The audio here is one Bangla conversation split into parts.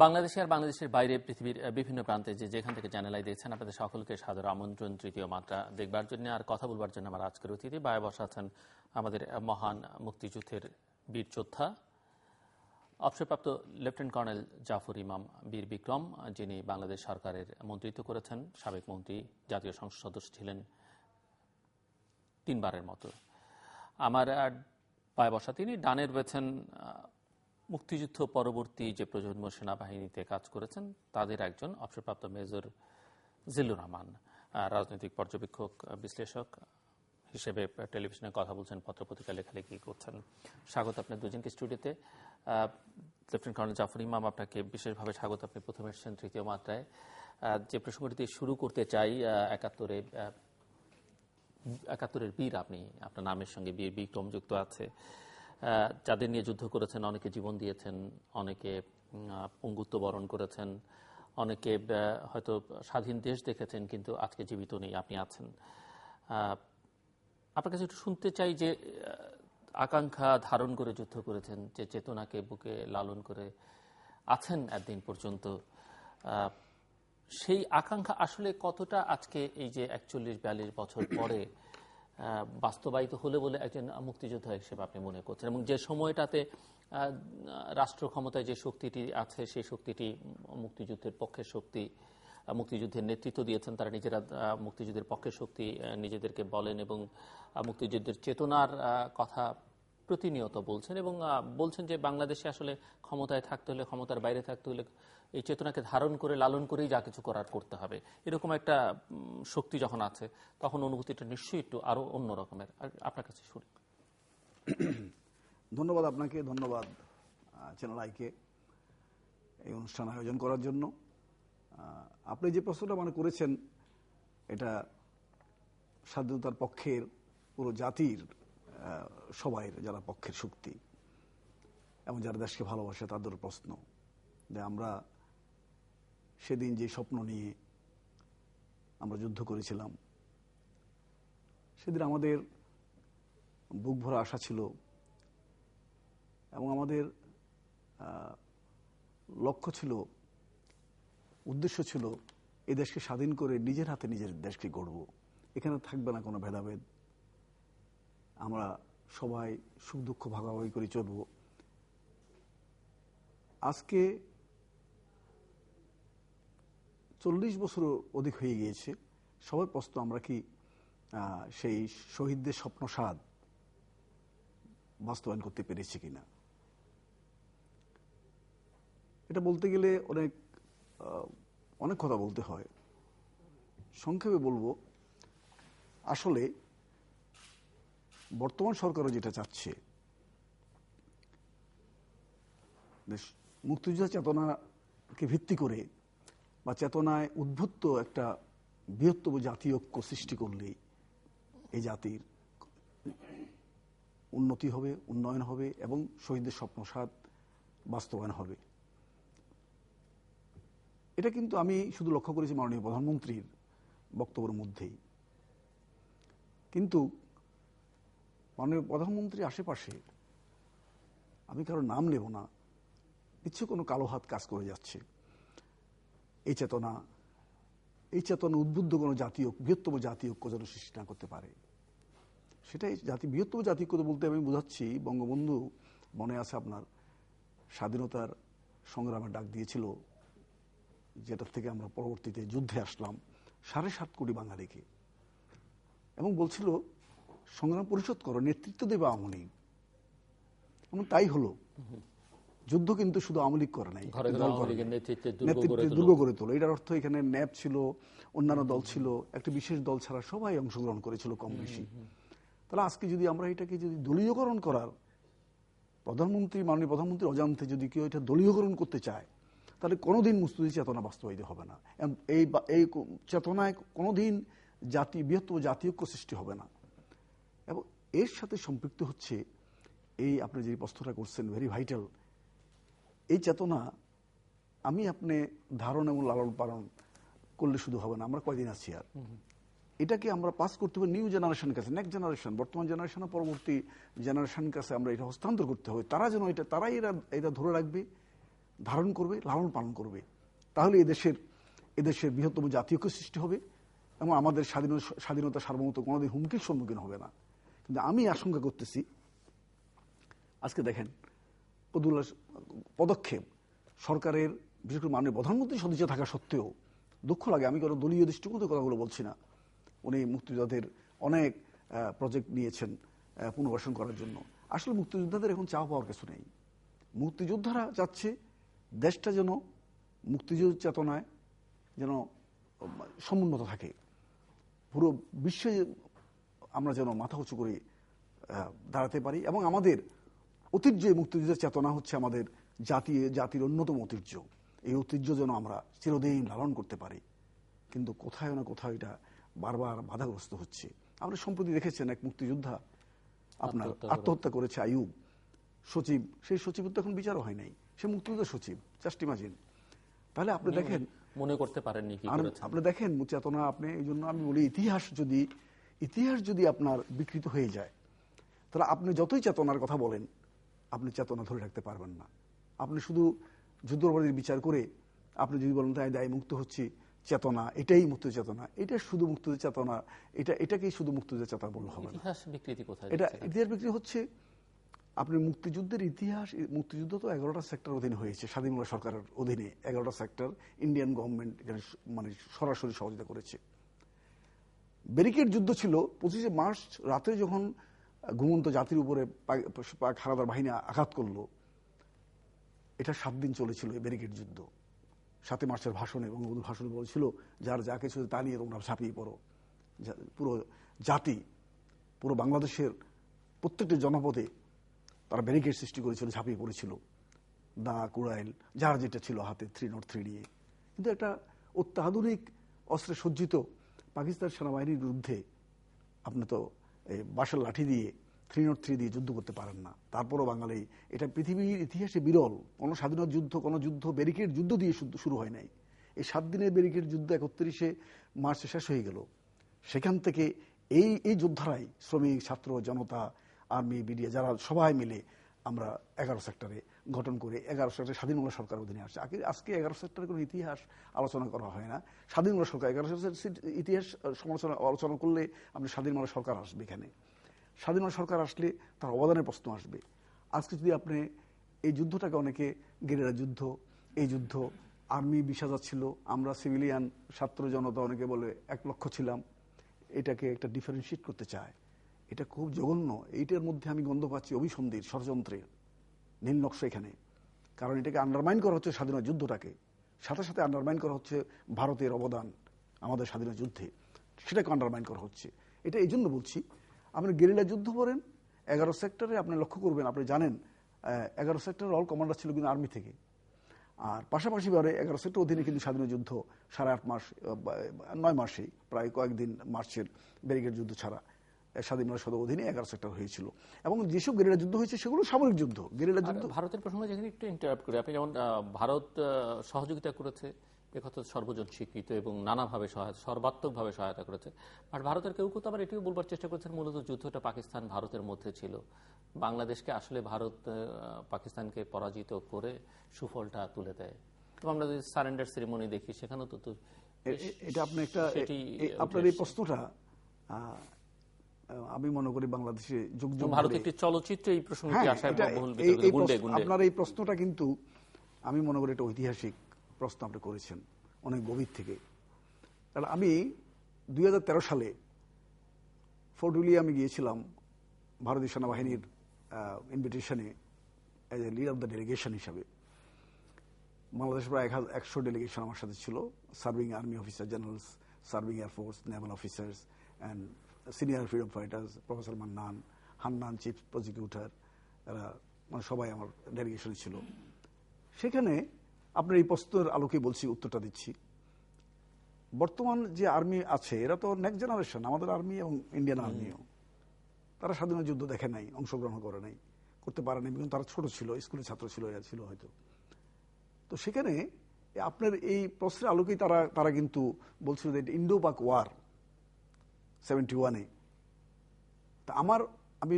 বাংলাদেশে আর বাংলাদেশের বাইরে পৃথিবীর বিভিন্ন প্রান্তে যেখান থেকে চ্যানেলাই দেখছেন আপনাদের সকলকে সাদর আমন্ত্রণ তৃতীয় মাত্রা দেখবার জন্য আর কথা বলবার জন্য আমার আজকের অতিথি বায়ে বসা আছেন আমাদের মহান মুক্তিযুদ্ধের বীর যোদ্ধা অবসরপ্রাপ্ত লেফটেন্যান্ট কর্নেল জাফর ইমাম বীর বিক্রম, যিনি বাংলাদেশ সরকারের মন্ত্রিত্ব করেছেন, সাবেক মন্ত্রী, জাতীয় সংসদ সদস্য ছিলেন 3 বারের মতো। আমার পায়ে বসা তিনি ডানে রয়েছেন মুক্তিযুদ্ধ পরবর্তী যে প্রজন্ম সেনাবাহিনীতে কাজ করেছেন তাদের একজন অবসরপ্রাপ্ত মেজর জিল্লুর রহমান, রাজনৈতিক পর্যবেক্ষক, বিশ্লেষক হিসেবে টেলিভিশনে কথা বলছেন, পত্রপত্রিকা লেখালেখি করছেন। স্বাগত আপনার দুজনকে স্টুডিওতে। লেফটেন্যান্ট কর্নেল জাফর ইমাম, আপনাকে বিশেষভাবে স্বাগত। আপনি প্রথমে এসেছেন তৃতীয় মাত্রায়। যে প্রসঙ্গটি শুরু করতে চাই, 71-এর বীর, আপনি আপনার নামের সঙ্গে বীর বিক্রম যুক্ত আছে। যাদের নিয়ে যুদ্ধ করেছেন, অনেকে জীবন দিয়েছেন, অনেকে পঙ্গুত্ব বরণ করেছেন, অনেকে হয়তো স্বাধীন দেশ দেখেছেন কিন্তু আজকে জীবিত নেই, আপনি আছেন। আপনার কাছে একটু শুনতে চাই যে আকাঙ্ক্ষা ধারণ করে যুদ্ধ করেছেন, যে চেতনাকে বুকে লালন করে আছেন একদিন পর্যন্ত, সেই আকাঙ্ক্ষা আসলে কতটা আজকে এই যে 41-42 বছর পরে বাস্তবায়িত হলে বলে একজন মুক্তিযোদ্ধা হিসেবে আপনি মনে করছেন? এবং যে সময়টাতে রাষ্ট্র ক্ষমতায় যে শক্তিটি আছে সেই শক্তিটি মুক্তিযুদ্ধের পক্ষের শক্তি, মুক্তিযুদ্ধের নেতৃত্ব দিয়েছেন, তারা নিজেরা মুক্তিযুদ্ধের পক্ষের শক্তি নিজেদেরকে বলেন এবং মুক্তিযুদ্ধের চেতনার কথা প্রতিনিয়ত বলছেন এবং বলছেন যে বাংলাদেশে আসলে ক্ষমতায় থাকতে হলে, ক্ষমতার বাইরে থাকতে হলে এই চেতনাকে ধারণ করে লালন করেই যা কিছু করার করতে হবে। এরকম একটা শক্তি যখন আছে তখন অনুভূতিটা নিশ্চয়ই একটু আরো অন্য রকমের। আপনার কাছে শুনি। ধন্যবাদ আপনাকে, ধন্যবাদ চ্যানেল আইকে এই অনুষ্ঠান আয়োজন করার জন্য। আপনি যে প্রশ্নটা করেছেন এটা স্বাধীনতার পক্ষের পুরো জাতির সবাই যারা পক্ষের শক্তি এবং যারা দেশকে ভালোবাসে তাদের প্রশ্ন। যে আমরা সেদিন যে স্বপ্ন নিয়ে আমরা যুদ্ধ করেছিলাম, সেদিন আমাদের বুক ভরা আশা ছিল এবং আমাদের লক্ষ্য ছিল, উদ্দেশ্য ছিল এই দেশকে স্বাধীন করে নিজের হাতে নিজের দেশকে গড়ব। এখানে থাকবে না কোনো ভেদাভেদ, আমরা সবাই সুখ দুঃখ ভাগাভাগি করে চলব। আজকে 40 বছর অধিক হয়ে গিয়েছে। সবাই প্রশ্ন, আমরা কি সেই শহীদদের স্বপ্ন সাধ বাস্তবায়ন করতে পেরেছি কিনা? এটা বলতে গেলে অনেক কথা বলতে হয়। সংক্ষেপে বলবো, আসলে বর্তমান সরকারও যেটা চাচ্ছে, মুক্তিযুদ্ধ চেতনাকে ভিত্তি করে বা চেতনায় উদ্বুদ্ধ একটা বৃহত্তম জাতীয় ঐক্য সৃষ্টি করলেই এই জাতির উন্নতি হবে, উন্নয়ন হবে এবং শহীদদের স্বপ্নসাধ বাস্তবায়ন হবে। এটা কিন্তু আমি শুধু লক্ষ্য করেছি মাননীয় প্রধানমন্ত্রীর বক্তব্যের মধ্যেই। কিন্তু মাননীয় প্রধানমন্ত্রীর আশেপাশে আমি কারো নাম নেব না, কিছু কোনো কালো হাত কাজ করে যাচ্ছে। এই চেতনা উদ্বুদ্ধ কোনো বৃহত্তম জাতীয় ঐক্য যেন সৃষ্টি না করতে পারে। সেটাই বৃহত্তম জাতীয় ঐক্য বলতে আমি বোঝাচ্ছি, বঙ্গবন্ধু মনে আছে আপনার স্বাধীনতার সংগ্রামের ডাক দিয়েছিল, যেটার থেকে আমরা পরবর্তীতে যুদ্ধে আসলাম 7.5 কোটি বাঙালিকে, এবং বলছিল সংগ্রাম পরিশোধ করো, নেতৃত্ব দেবে আওয়ামী লীগ। এবং তাই হলো। যুদ্ধ কিন্তু শুধু আওয়ামী লীগ করে নাই, নেতৃত্বে দুর্গ গড়ে তোলো। এটার অর্থ এখানে ন্যাপ ছিল, অন্যান্য দল ছিল, একটা বিশেষ দল ছাড়া সবাই অংশগ্রহণ করেছিল কম বেশি। তাহলে আজকে যদি আমরা এটাকে যদি দলীয়করণ করার, মাননীয় প্রধানমন্ত্রী অজান্তে যদি কেউ এটা দলীয়করণ করতে চায়, তাহলে কোনোদিন মুক্তিযুদ্ধ চেতনা বাস্তবায়িত হবে না। এই চেতনায় কোনোদিন বৃহত্তম জাতীয় ঐক্য সৃষ্টি হবে না। এবং এর সাথে সম্পৃক্ত হচ্ছে এই আপনি যে প্রশ্নটা করছেন, ভেরি ভাইটাল। এই চেতনা আপনি ধারণ এবং লালন পালন করলে শুধু হবে না। আমরা কয়দিন আছি আর এটাকে আমরা পাস করতে হবে নিউ জেনারেশন কাছে, নেক্সট জেনারেশন, বর্তমান জেনারেশন, পরবর্তী জেনারেশন কাছে আমরা এটা হস্তান্তর করতে হবে। তারা যেন তারাই এটা ধরে রাখবে, ধারণ করবে, লালন পালন করবে, তাহলে এদেশের বৃহত্তম জাতীয় ঐক্য সৃষ্টি হবে এবং আমাদের স্বাধীনতা সার্বভৌমত্ব কোনোদিন হুমকির সম্মুখীন হবে না। কিন্তু আমি আশঙ্কা করতেছি, আজকে দেখেন পদক্ষেপ সরকারের, বিশেষ করে মাননীয় প্রধানমন্ত্রী সদিচ্ছা থাকা সত্ত্বেও দুঃখ লাগে, আমি কোনো দলীয় দৃষ্টিকোণ থেকে কথাগুলো বলছি না, উনি মুক্তিযোদ্ধাদের অনেক প্রজেক্ট নিয়েছেন পুনর্বাসন করার জন্য। আসলে মুক্তিযোদ্ধাদের এখন চাওয়া পাওয়ার কিছু নেই। মুক্তিযোদ্ধারা চাচ্ছে দেশটা যেন মুক্তিযুদ্ধ চেতনায় যেন সমুন্নত থাকে, পুরো বিশ্বে আমরা যেন মাথা উঁচু করে দাঁড়াতে পারি, এবং আমাদের ঐতিহ্য, মুক্তিযুদ্ধের চেতনা হচ্ছে আমাদের জাতির অন্যতম ঐতিহ্য। এই ঐতিহ্য যেন আমরা চিরদিন লালন করতে পারি। কিন্তু কোথায় না কোথাও এটা বারবার বাধাগ্রস্ত হচ্ছে। আমরা সম্প্রতি দেখেছেন এক মুক্তিযোদ্ধা আপনার আত্মহত্যা করেছে, আইয়ুব সচিব, সেই সচিবের তো এখন বিচারও হয় নাই, সে মুক্তিযোদ্ধা সচিব, জাস্ট ইমাজিন। তাহলে আপনি দেখেন, মনে করতে পারেননি কি করেছেন আপনি দেখেন চেতনা। আপনি এই জন্য আমি বলি, ইতিহাস যদি আপনার বিকৃত হয়ে যায়, তাহলে আপনি যতই চেতনার কথা বলেন, আপনি চেতনা ধরে রাখতে পারবেন না। আপনি শুধু যুদ্ধাপরাধীর বিচার করে আপনি যদি বলেন তাই দায় মুক্ত হচ্ছি, চেতনা এটাই মুক্তিযুদ্ধ চেতনা, এটা শুধু মুক্তিযুদ্ধ চেতনা, এটাকেই শুধু মুক্তিযুদ্ধ চেতনা বললে হবে না। ইতিহাস বিকৃতি কোথায়? এটা ইতিহাস বিকৃতি হচ্ছে, আপনি মুক্তিযুদ্ধের ইতিহাস, মুক্তিযুদ্ধ তো 11টা সেক্টর অধীনে হয়েছে, স্বাধীন বাংলা সরকারের অধীনে 11টা সেক্টর, ইন্ডিয়ান গভর্নমেন্ট এখানে মানে সরাসরি সহযোগিতা করেছে। ব্যারিকেড যুদ্ধ ছিল 25শে মার্চ রাতে, যখন ঘুমন্ত জাতির উপরে হানাদার বাহিনী আঘাত করলো, এটা 7 দিন চলেছিল এই ব্যারিকেড যুদ্ধ। 7 মার্চের ভাষণে বঙ্গবন্ধুর ভাষণে বলছিল, যার যা কিছু তা নিয়ে তোমরা ঝাঁপিয়ে পড়ো। পুরো জাতি, পুরো বাংলাদেশের প্রত্যেকটি জনপদে তারা ব্যারিকেড সৃষ্টি করেছিল, ঝাঁপিয়ে পড়েছিল, দা কুড়াইল যার যেটা ছিল হাতে 303 নিয়ে। কিন্তু একটা অত্যাধুনিক অস্ত্রে সজ্জিত পাকিস্তান সেনাবাহিনীর বিরুদ্ধে আপনি তো বাঁশের লাঠি দিয়ে 303 দিয়ে যুদ্ধ করতে পারেন না। তারপরও বাঙালি, এটা পৃথিবীর ইতিহাসে বিরল, কোনো স্বাধীনতা যুদ্ধ, কোনো যুদ্ধ ব্যারিকেড যুদ্ধ দিয়ে শুরু হয় নাই। এই 7 দিনের ব্যারিকেড যুদ্ধ 31শে মার্চে শেষ হয়ে গেল। সেখান থেকে এই যোদ্ধারাই, শ্রমিক, ছাত্র, জনতা, আর্মি, বিডিআর, যারা সবাই মিলে আমরা 11 সেক্টরে গঠন করে 11 সেক্টরে স্বাধীন বাংলা সরকার অধীনে আসছে। আজকে 11 সেক্টরের কোনো ইতিহাস আলোচনা করা হয় না। স্বাধীন বাংলা সরকার 11 সেক্টরের ইতিহাস আলোচনা করলে আপনি স্বাধীন বাংলা সরকার আসবে। এখানে স্বাধীন বাংলা সরকার আসলে তার অবদানের প্রশ্ন আসবে। আজকে যদি আপনি এই যুদ্ধটাকে অনেকে গেরিলা যুদ্ধ, এই যুদ্ধ আর্মি 20,000 ছিল, আমরা সিভিলিয়ান ছাত্র জনতা অনেকে বলে 1 লক্ষ ছিলাম, এটাকে একটা ডিফারেন্সিয়েট করতে চায়। এটা খুব জঘন্য। এইটার মধ্যে আমি গন্ধ পাচ্ছি অভিসন্ধির, ষড়যন্ত্রের নীল নকশা এখানে। কারণ এটাকে আন্ডারমাইন করা হচ্ছে স্বাধীনতা যুদ্ধটাকে, সাথে সাথে আন্ডারমাইন করা হচ্ছে ভারতের অবদান আমাদের স্বাধীনতা যুদ্ধে, সেটাকে আন্ডারমাইন করা হচ্ছে। এটা এই জন্য বলছি, আপনি গেরিলা যুদ্ধ করেন 11 সেক্টরে, আপনি লক্ষ্য করবেন, আপনি জানেন 11 সেক্টরের অল কমান্ডার ছিল কিন্তু আর্মি থেকে। আর পাশাপাশি 11 সেক্টর অধীনে কিন্তু স্বাধীনতা যুদ্ধ 8.5 মাস, 9 মাসেই প্রায় কয়েকদিন, মার্চের ব্যারিকেড যুদ্ধ ছাড়া স্বাধীন বাংলা সদর অধীনে 11 সেক্টর হয়েছিল। এবং যেসব গেরিলা যুদ্ধ হয়েছে সেগুলো সামরিক যুদ্ধ। গেরিলা যুদ্ধ, ভারতের প্রসঙ্গে যেখানে একটু ইন্টারাপ্ট করি, আপনি যেমন ভারত সহযোগিতা করেছে, একথা সর্বজন স্বীকৃত এবং নানাভাবে সর্বাত্মকভাবে সহায়তা করেছে। আর ভারতের কেউ কেউ তো আবার এটিও বলবার চেষ্টা করেছেন মূলত যুদ্ধটা পাকিস্তান ভারতের মধ্যে ছিল, বাংলাদেশকে আসলে ভারত পাকিস্তানকে পরাজিত করে সুফলটা তুলে দেয়। এবং আমরা যদি সারেন্ডার সেরিমনি দেখি, সেখানেও তো এটা আপনি একটা, আপনার এই প্রশ্নটা আমি মনে করি বাংলাদেশে যুগ যুগ ভারত একটি চলচ্চিত্র এই প্রসঙ্গে আসায় বহুল আপনার এই প্রশ্নটা কিন্তু আমি মনে করি এটা ঐতিহাসিক প্রশ্ন আপনি করেছেন, অনেক গভীর থেকে। কারণ আমি 2013 সালে ফোর্ট উইলিয়ামে গিয়েছিলাম ভারতীয় সেনাবাহিনীর ইনভিটেশনে as a leader of the delegation হিসাবে। বাংলাদেশের প্রায় 100 ডেলিগেশন আমার সাথে ছিল, serving army officer generals, serving air force, naval officers and senior freedom fighters, professor Mannan, Hannan, chief prosecutor, এরা মানে সবাই আমার ডেলিগেশনে ছিল। সেখানে আপনার এই প্রশ্নের আলোকে বলছি, উত্তরটা দিচ্ছি। বর্তমান যে আর্মি আছে এরা তো নেক্সট জেনারেশন, আমাদের আর্মি এবং ইন্ডিয়ান আর্মিও, তারা স্বাধীনতা যুদ্ধ দেখে নাই, অংশগ্রহণ করে নাই, করতে পারে নাই, কিন্তু তারা ছোট ছিল, স্কুলের ছাত্র ছিল, এরা ছিল হয়তো। তো সেখানে আপনার এই প্রশ্নের আলোকেই তারা কিন্তু বলছিল যে ইন্ডো পাক ওয়ার 71-এ। তা আমি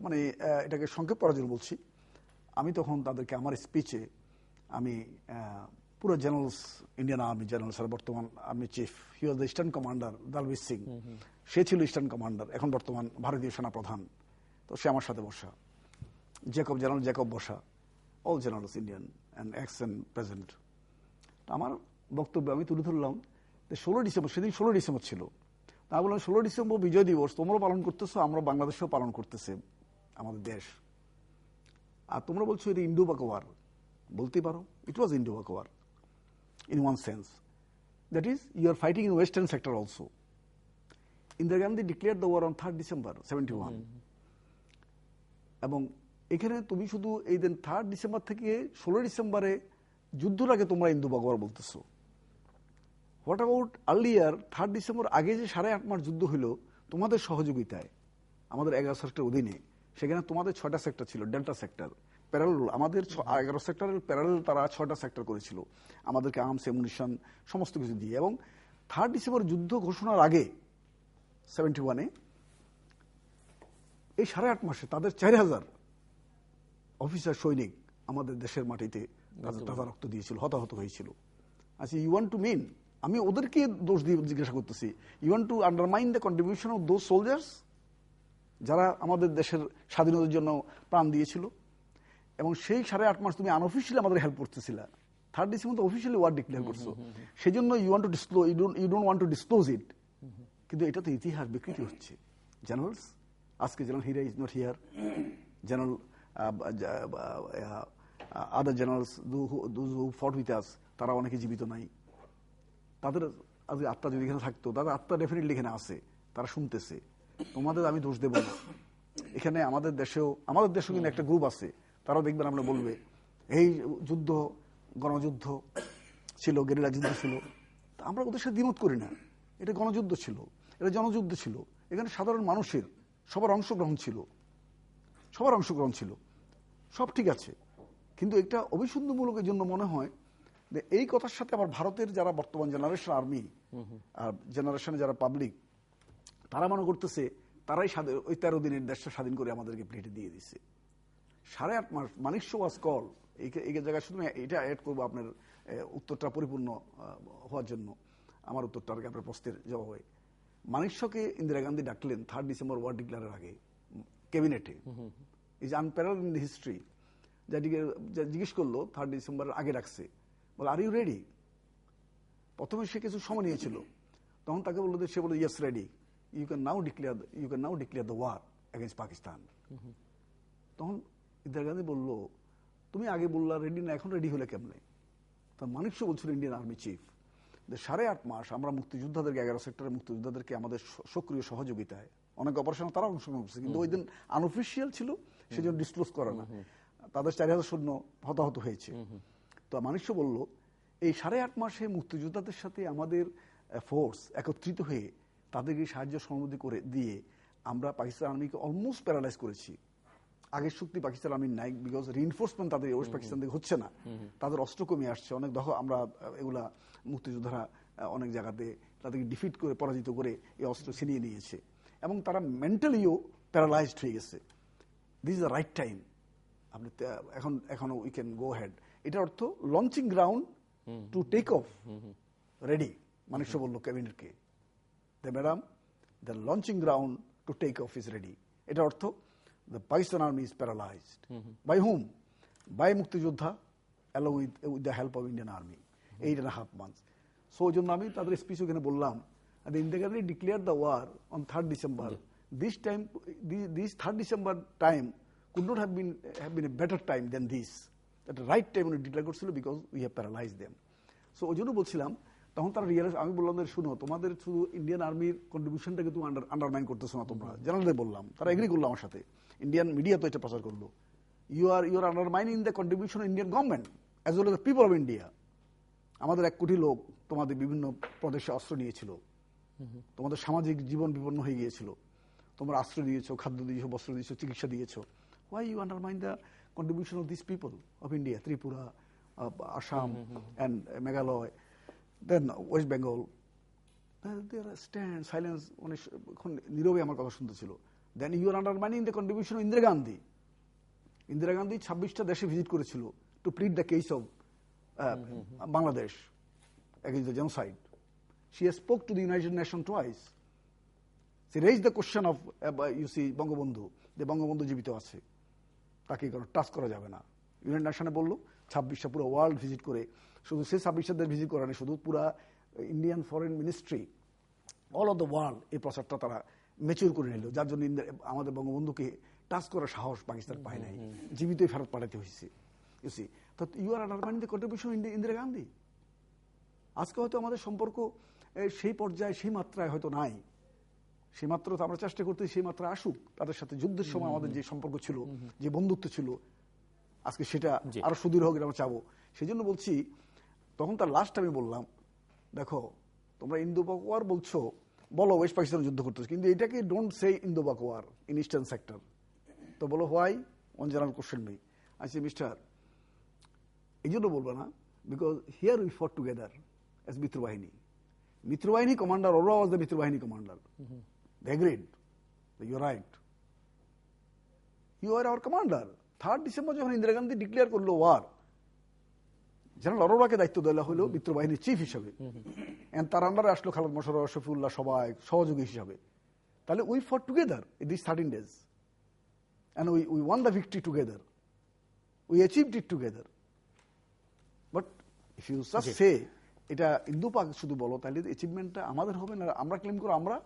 মানে এটাকে সংক্ষেপ করার জন্য বলছি, আমি তখন তাদেরকে আমার স্পিচে আমি পুরো generals, Indian army general sir, বর্তমান army chief, he was the eastern commander, Dalbir Singh, সে ছিল ইস্টার্ন কমান্ডার, এখন বর্তমান ভারতীয় সেনা প্রধান। তো সে আমার সাথে বসা, জেনারেল জ্যাকব বসা, all generals Indian and x and present. আমার বক্তব্য আমি তুলে ধরলাম যে 16 ডিসেম্বর, সেদিন 16 ডিসেম্বর ছিল। তা বললাম 16 ডিসেম্বর বিজয় দিবস তোমরাও পালন করতেছো, আমরা বাংলাদেশেও পালন করতেছে আমাদের দেশ, আর তোমরা বলছো এটা ইন্ডো পাক ওয়ার। বলতে পারো ইট ওয়াজ ইন্ডো পাক war in one sense. That is, you are fighting in western sector also. Indira Gandhi declared the war on 3rd December 71. এবং এখানে তুমি শুধু এই দিন 3rd ডিসেম্বর থেকে 16 ডিসেম্বরে যুদ্ধের আগে তোমরা ইন্দু পাক ওয়ার বলতেছো। What about earlier 3rd December আগে যে 8.5 মাস যুদ্ধ হলো তোমাদের সহযোগিতায়, আমাদের 11 সেক্টরের অধীনে, সেখানে তোমাদের 6টা সেক্টর ছিল, ডেল্টা সেক্টর প্যারালেল, আমাদের 11 সেক্টরের প্যারালেল তারা 6টা সেক্টর করেছিল আমাদেরকে আর্মস, অ্যামুনিশন সমস্ত কিছু দিয়ে। এবং 3rd ডিসেম্বর যুদ্ধ ঘোষণার আগে 71-এ এই 8.5 মাসে তাদের 4,000 অফিসার সৈনিক আমাদের দেশের মাটিতে তাজা রক্ত দিয়েছিল, হতাহত হয়েছিল। আচ্ছা, ইউ ওয়ান্ট টু মিন, আমি ওদেরকে দোষ দিয়ে জিজ্ঞাসা করতেছি, you want to undermine the contribution of those soldiers যারা আমাদের দেশের স্বাধীনতার জন্য প্রাণ দিয়েছিল? এবং সেই 8.5 মাস তুমি আনঅফিসিয়ালি আমাদের হেল্প করতেছিল। 3rd ডিসেম্বর তো অফিসিয়ালি ওয়ার ডিক্লেয়ার করছো, সেই জন্য you want to disclose, you don't want to disclose it. কিন্তু এটা তো ইতিহাস বিকৃতি হচ্ছে। জেনারেলস, আজকে general Hira is not here, general other generals who fought with আস, তারা অনেকে জীবিত নাই। তাদের আজকে আত্মা যদি এখানে থাকতো, তাদের আত্মা ডেফিনেটলি এখানে আছে, তারা শুনতেছে। তোমাদের আমি দোষ দেব না। এখানে আমাদের দেশেও কিন্তু একটা গ্রুপ আছে, তারাও দেখবেন আমরা বলবে এই যুদ্ধ গণযুদ্ধ ছিল, গেরিলা যুদ্ধ ছিল। আমরা ওদের সাথে দ্বিমত করি না, এটা গণযুদ্ধ ছিল, এটা জনযুদ্ধ ছিল। এখানে সাধারণ মানুষের সবার অংশগ্রহণ ছিল, সব ঠিক আছে। কিন্তু এটা অভিসন্ধমূলকের জন্য মনে হয় যে এই কথার সাথে আবার ভারতের যারা বর্তমান জেনারেশন আর্মি আর জেনারেশনে যারা পাবলিক, তারা মনে করতেছে তারাই ওই 13 দিনের দেশটা স্বাধীন করে আমাদেরকে প্লেটে দিয়ে দিচ্ছে। 8.5 মাস মানিকশো ওয়াজ কল। এই জায়গায় শুধু এটা অ্যাড করবো আপনার উত্তরটা পরিপূর্ণ হওয়ার জন্য, আমার উত্তরটা আর কি আপনার প্রশ্নের জবাবে। মানিকশোকে ইন্দিরা গান্ধী ডাকলেন 3rd ডিসেম্বর ওয়ার ডিক্লেয়ারের আগে ক্যাবিনেটে, ইজ আনপ্যারালড ইন দি হিস্ট্রি। যা জিজ্ঞেস করলো 3rd ডিসেম্বরের আগে ডাকছে, বলে আর ইউ রেডি? প্রথমে সে কিছু সময় নিয়েছিল, তখন তাকে বললো, সে বলল yes ready, you can now declare the war against Pakistan. তখন ইন্দিরা গান্ধী বললো, তুমি আগে বললা রেডি না, এখন রেডি হলে কেমনে? তা মানিকশো বলছিল ইন্ডিয়ান আর্মি চিফ, যে 8.5 মাস আমরা মুক্তিযোদ্ধাদেরকে, 11 সেক্টরের মুক্তিযোদ্ধাদেরকে আমাদের সক্রিয় সহযোগিতায় অনেক অপারেশন তারা অংশগ্রহণ করছে, কিন্তু ওই দিন আনঅফিসিয়াল ছিল, সেজন্য ডিসক্লোজ করে না। তাদের 4,000 সৈন্য হতাহত হয়েছে। তো মানিকশো বলল, এই 8.5 মাসে মুক্তিযোদ্ধাদের সাথে আমাদের ফোর্স একত্রিত হয়ে তাদেরকে সাহায্য সহযোগিতা করে দিয়ে আমরা পাকিস্তান আর্মিকে অলমোস্ট প্যারালাইজ করেছি। আগের শক্তি পাকিস্তান আর্মির নাই, বিকজ রিইনফোর্সমেন্ট তাদের ওয়েস্ট পাকিস্তান থেকে হচ্ছে না, তাদের অস্ত্র কমে আসছে অনেক। দেখো আমরা এগুলা মুক্তিযোদ্ধারা অনেক জায়গাতে তাদেরকে ডিফিট করে, পরাজিত করে এই অস্ত্র ছিনিয়ে নিয়েছে, এবং তারা মেন্টালিও প্যারালাইজড হয়ে গেছে। This is the right time, আপনি এখন উই ক্যান গো হেড। এটার অর্থ launching ground to take off ready. Manekshaw বলল ক্যাবিনেটকে, madam, the launching ground to take off is ready. এটার অর্থ the Pakistan army is paralyzed. By whom? By মুক্তিযোদ্ধা along with the help of Indian army. 8.5 months. So ওই জন্য আমি তাদের স্পিচ ওখানে বললাম, Indira Gandhi declared the war on 3rd December. This 3rd December time could not have been a better time than this. At the right time উনি ডিক্লেয়ার করছিল, because we have paralyzed them. So ওই জন্য বলছিলাম, তখন তারা রিয়েলাইজ, আমি বললাম শুনো, তোমাদের শুধু ইন্ডিয়ান আর্মির কন্ট্রিবিউশনটাকে তুমি আন্ডারমাইন করতেছো না তোমরা। জেনারেলদের বললাম, তারা এগ্রি করলো আমার সাথে, ইন্ডিয়ান মিডিয়া তো এটা প্রচার করলো। You are undermining the contribution of Indian government as well as the people of India. আমাদের 1 কোটি লোক তোমাদের বিভিন্ন প্রদেশে অস্ত্র নিয়েছিল, তোমাদের সামাজিক জীবন বিপন্ন হয়ে গিয়েছিল, তোমরা আশ্রয় দিয়েছো, খাদ্য দিয়েছো, বস্ত্র দিয়েছো, চিকিৎসা দিয়েছো। Why you undermine the contribution of this people of India, Tripura, Assam and Meghalaya, then West Bengal? Silence, অনেকক্ষণ নীরবে আমার কথা শুনতেছিল। Then you are undermining the contribution of Indira Gandhi. Indira Gandhi 26টা দেশে ভিজিট করেছিল to plead the case of Bangladesh against the genocide. She has spoke to the United Nations twice. She raised the question of, you see, Bangabandhu, যে বঙ্গবন্ধু জীবিত আছে, তাকে টাচ করা যাবে না। ইউনাইটেড নেশনে বললো 26টা পুরো ওয়ার্ল্ড ভিজিট করে, শুধু সে 26টা ভিজিট করা নেই, শুধু পুরা Indian foreign ministry all of the world এই প্রচারটা তারা ম্যাচিউর করে নিল, যার জন্য আমাদের বঙ্গবন্ধুকে টাচ করার সাহস পাকিস্তান পায় নাই, জীবিতই ফেরত পাঠাতে হয়েছে। ইউ সি, তো you are undermining the contribution Indira Gandhi. আজকে হয়তো আমাদের সম্পর্ক সেই পর্যায়ে সেই মাত্রায় হয়তো নাই, সেই মাত্রা তো আমরা চেষ্টা করতেছি সেই মাত্রা আসুক। তাদের সাথে যুদ্ধের সময় আমাদের যে সম্পর্ক ছিল, যে বন্ধুত্ব ছিল, আজকে সেটা আরো সুদৃঢ় হোক, আমরা চাবো। সেই জন্য বলছি, তখন তার লাস্ট আমি বললাম, দেখো তোমরা ইন্দো পাক ওয়ার বলছো, বলো ওয়েস্ট পাকিস্তান যুদ্ধ করতেছে, কিন্তু এটাকে don't say Indo Pak war in eastern sector. তো বলো why? One general question me. I say mister, এই জন্য বলবো না, because here we fought together as Mitrobahini. Mitrobahini commander, ওরা was the Mitrobahini commander. They agreed. You're right. You are our commander. 3rd December যখন ইন্দিরা গান্ধী ডিক্লেয়ার করলো ওয়ার, জেনারেল অরোরাকে দায়িত্ব দেওয়া হলো মিত্রবাহিনীর চিফ হিসেবে, এন্ড তার আন্ডারে আসলো খালেদ মোশাররফ, শফিউল্লাহ, সবাই সহযোগী হিসাবে। তাহলে we fought together in this 13 days and we won the victory together. We achieved it together. But if you just say এটা ইন্দো পাক শুধু বলো, তাহলে অ্যাচিভমেন্টটা আমাদের হবে না। আমরা ক্লেম করো আমরা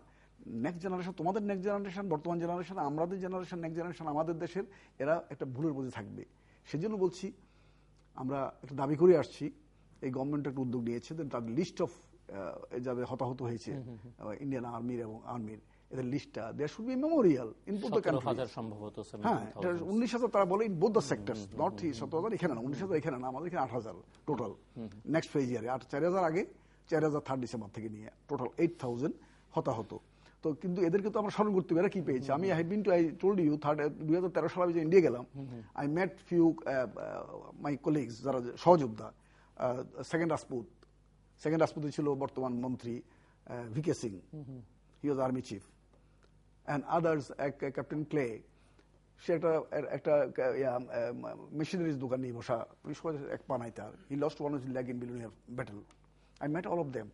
নেক্সট জেনারেশন, তোমাদের নেক্সট জেনারেশন, বর্তমান জেনারেশন, আমাদের জেনারেশন, নেক্সট জেনারেশন, আমাদের দেশের, এরা একটা ভুলের মধ্যে থাকবে। সেজন্য বলছি, আমরা একটা দাবি করে আসছি, এই গভর্নমেন্ট একটা উদ্যোগ নিয়েছে, তাদের লিস্ট অফ যাদের হতাহত হয়েছে ইন্ডিয়ান আর্মির এবং আর্মির, এদের লিস্টটা there should be memorial in both the country. হ্যাঁ, 19,000 তারা বলে in both the sectors, not 17,000 এখানে না, 19,000 এখানে না, আমাদের এখানে 8,000 টোটাল। নেক্সট ফেজ ইয়ারে 4,000 আগে, 4,000 3rd ডিসেম্বর থেকে নিয়ে টোটাল 8,000 হতাহত। তো কিন্তু এদেরকে তো আমরা স্মরণ করতে হবে, এরা কি পেয়েছে। আমি আই টোল্ড ইউ 2013 সালে আমি যে ইন্ডিয়া গেলাম, I met few my colleagues যারা সহযোদ্ধা, সেকেন্ড রাজপুত ছিল বর্তমান মন্ত্রী VK Singh, he was army chief, and others, captain Clay, সে একটা মেশিনারিজ দোকান নিয়ে বসা, এক পা নাই তার, he lost one of leg in Belonia battle. I met all of them.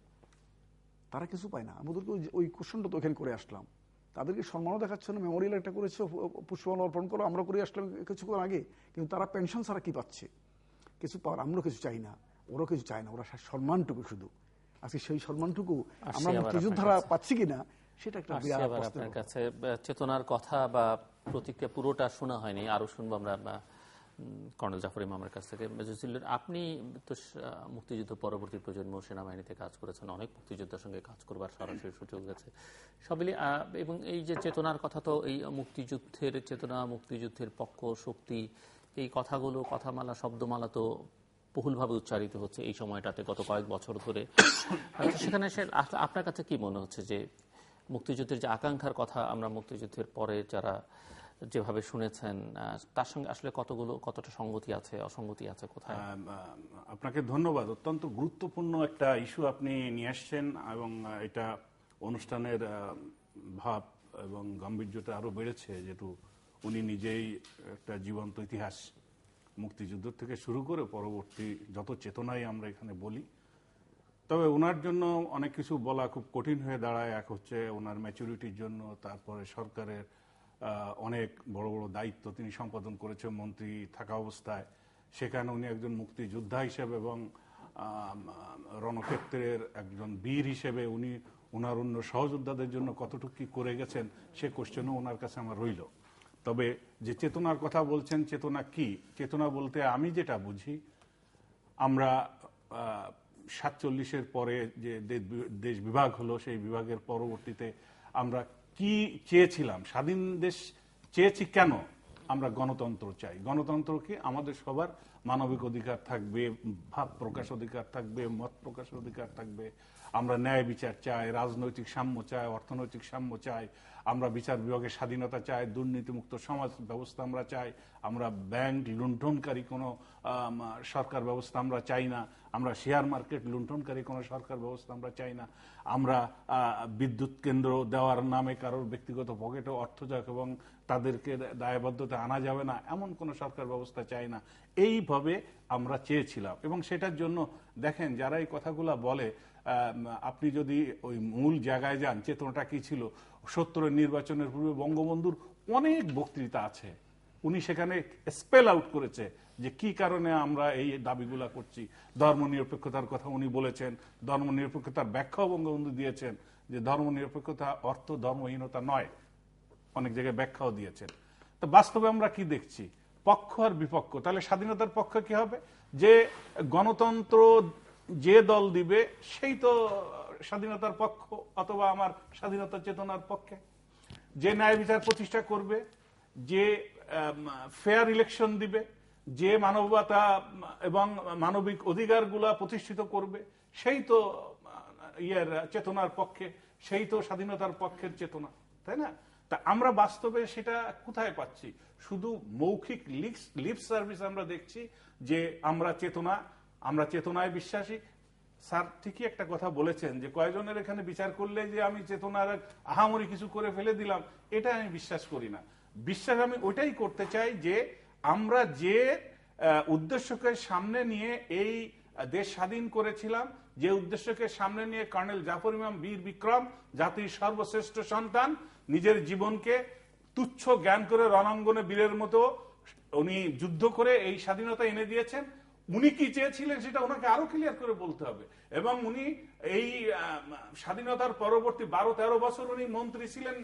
তারা কিছু পায় না, আমি ওদেরকে ওই কোশ্চেনটা তো ওখানে করে আসলাম, তাদেরকে সম্মানও দেখাচ্ছে না, মেমোরিয়াল একটা করেছে, পুষ্পমাল্য অর্পণ করো, আমরা করে আসলাম কিছুক্ষণ আগে, কিন্তু তারা পেনশন ছাড়া কি পাচ্ছে, কিছু পাওয়ার। আমরা কিছু চাই না, ওরাও কিছু চায় না, ওরা সম্মানটুকু শুধু। আজকে সেই সম্মানটুকু আমরা মুক্তিযোদ্ধারা পাচ্ছি কিনা, সেটা একটা বিরাট প্রশ্ন। আপনার কাছে চেতনার কথা বা প্রতিক্রিয়া পুরোটা শোনা হয়নি, আরো শুনবো আমরা কর্নেল জাফর ইমামের কাছ থেকে। আপনি তো মুক্তিযুদ্ধ পরবর্তী প্রজন্ম সেনাবাহিনীতে কাজ করেছেন, অনেক মুক্তিযোদ্ধার সঙ্গে কাজ করবার সরাসরি সুযোগ গেছে সবই, এবং এই যে চেতনার কথা, তো এই মুক্তিযুদ্ধের চেতনা, মুক্তিযুদ্ধের পক্ষ শক্তি, এই কথাগুলো, কথামালা, শব্দমালা তো বহুলভাবে উচ্চারিত হচ্ছে এই সময়টাতে গত কয়েক বছর ধরে। সেখানে আপনার কাছে কি মনে হচ্ছে যে মুক্তিযুদ্ধের যে আকাঙ্ক্ষার কথা আমরা মুক্তিযুদ্ধের পরে যারা যেভাবে শুনেছেন, তার সঙ্গে আসলে কতটা সঙ্গতি আছে, অসঙ্গতি আছে, কোথায়? আপনাকে ধন্যবাদ। অত্যন্ত গুরুত্বপূর্ণ একটা ইস্যু আপনি নিয়ে আসছেন, এবং এটা অনুষ্ঠানের ভাব এবং গাম্ভীর্যটা আরো বেড়েছে, যেহেতু উনি নিজেই একটা জীবন্ত ইতিহাস, মুক্তিযুদ্ধ থেকে শুরু করে পরবর্তী যত চেতনাই আমরা এখানে বলি। তবে ওনার জন্য অনেক কিছু বলা খুব কঠিন হয়ে দাঁড়ায়। এক হচ্ছে ওনার ম্যাচুরিটির জন্য, তারপরে সরকারের অনেক বড় বড় দায়িত্ব তিনি সম্পাদন করেছেন মন্ত্রী থাকা অবস্থায়, সেখানে উনি একজন মুক্তিযোদ্ধা হিসেবে এবং রণক্ষেত্রের একজন বীর হিসেবে উনি ওনার অন্য সহযোদ্ধাদের জন্য কতটুকু কি করে গেছেন, সে কোশ্চেনও ওনার কাছে আমার রইল। তবে যে চেতনার কথা বলছেন, চেতনা কি? চেতনা বলতে আমি যেটা বুঝি, আমরা 47-এর পরে যে দেশ বিভাগ হলো, সেই বিভাগের পরবর্তীতে আমরা কি চেয়েছিলাম, স্বাধীন দেশ চেয়েছি কেন? আমরা গণতন্ত্র চাই। গণতন্ত্র কি? আমাদের সবার মানবিক অধিকার থাকবে, ভাব প্রকাশ অধিকার থাকবে, মত প্রকাশ অধিকার থাকবে, আমরা ন্যায় বিচার চাই, রাজনৈতিক সাম্য চাই, অর্থনৈতিক সাম্য চাই, আমরা বিচার বিভাগের স্বাধীনতা চাই, দুর্নীতিমুক্ত সমাজ ব্যবস্থা আমরা চাই, আমরা ব্যাংক লুণ্ঠনকারী কোনো সরকার ব্যবস্থা আমরা চাই না, আমরা শেয়ার মার্কেট লুণ্ঠনকারী কোনো সরকার ব্যবস্থা আমরা চাই না, আমরা বিদ্যুৎ কেন্দ্র দেওয়ার নামে কারোর ব্যক্তিগত পকেটে অর্থ যাক এবং তাদেরকে দায়বদ্ধতা আনা যাবে না, এমন কোনো সরকার ব্যবস্থা চাই না। এইভাবে যেভাবে আমরা চেয়েছিলাম। এবং সেটার জন্য দেখেন যারা এই কথাগুলো বলে, আপনি যদি ওই মূল জায়গায় যান, চেতনাটা কি ছিল ৭০-এর নির্বাচনের পূর্বে বঙ্গবন্ধুর অনেক বক্তৃতা আছে, উনি সেখানে স্পেল আউট করেছে যে কি কারণে আমরা এই দাবিগুলা করছি। ধর্মনিরপেক্ষতার কথা উনি বলেছেন, ধর্মনিরপেক্ষতার ব্যাখ্যাও বঙ্গবন্ধু দিয়েছেন যে ধর্মনিরপেক্ষতা অর্থ ধর্মহীনতা নয়, অনেক জায়গায় ব্যাখ্যাও দিয়েছেন। তো বাস্তবে আমরা কি দেখছি, পক্ষ আর বিপক্ষ। তাহলে স্বাধীনতার পক্ষ কি হবে, যে গণতন্ত্র যে দল দিবে সেই তো স্বাধীনতার পক্ষ, অথবা আমার স্বাধীনতা চেতনার পক্ষে। যে ন্যায় বিচার প্রতিষ্ঠা করবে, যে ফেয়ার ইলেকশন দিবে, যে মানবতা এবং মানবিক অধিকারগুলা প্রতিষ্ঠিত করবে, সেই তো চেতনার পক্ষে, সেই তো স্বাধীনতার পক্ষের চেতনা, তাই না? তা আমরা বাস্তবে সেটা কোথায় পাচ্ছি? শুধু মৌখিক লিপ সার্ভিস আমরা দেখছি যে আমরা চেতনায় বিশ্বাসী। স্যার ঠিকই একটা কথা বলেছেন যে কয়েকজনের এখানে বিচার করলে যে আমি চেতনার আহামরি কিছু করে ফেলে দিলাম, এটা আমি বিশ্বাস করি না। বিশ্বাস আমি ওইটাই করতে চাই যে আমরা যে উদ্দেশ্যকে সামনে নিয়ে এই দেশ স্বাধীন করেছিলাম, যে উদ্দেশ্যকে সামনে নিয়ে কর্নেল জাফর ইমাম বীর বিক্রম, জাতির সর্বশ্রেষ্ঠ সন্তান, নিজের জীবনকে তুচ্ছ জ্ঞান করে রণাঙ্গনে বীরের মতো উনি যুদ্ধ করে এই স্বাধীনতা এনে দিয়েছেন। উনি কি চেয়েছিলেন সেটা ওনাকে আরো ক্লিয়ার করে বলতে হবে। এবং উনি এই স্বাধীনতার পরবর্তী 12-13 বছর উনি মন্ত্রী ছিলেন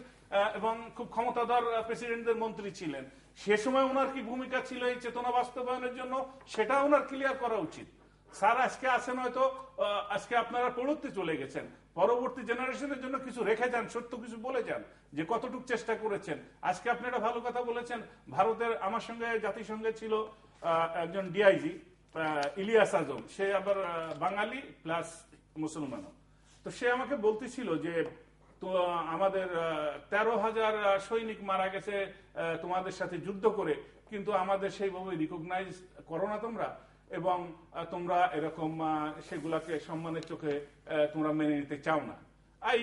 এবং খুব ক্ষমতাধর প্রেসিডেন্টদের মন্ত্রী ছিলেন। সে সময় ওনার কি ভূমিকা ছিল এই চেতনা বাস্তবায়নের জন্য, সেটা ওনার ক্লিয়ার করা উচিত। স্যার আজকে আছেন, হয়তো আজকে আপনারা পড়তে চলে গেছেন, পরবর্তী জেনারেশনের জন্য কিছু রেখে যান, সত্য কিছু বলে যান যে কতটুকু চেষ্টা করেছেন। আজকে আপনি একটা ভালো কথা বলেছেন, ভারতের আমার সঙ্গে জাতিসংঘে ছিল একজন ডিআইজি ইলিয়াস আজম, সে আবার বাঙালি প্লাস মুসলমানও। তো সে আমাকে বলতেছিল যে তো আমাদের 13,000 সৈনিক মারা গেছে তোমাদের সাথে যুদ্ধ করে, কিন্তু আমাদের সেইভাবে রিকগনাইজ করো না তোমরা, এবং তোমরা এরকম সেগুলাকে সম্মানের চোখে তোমরা মেনে নিতে চাও না। আই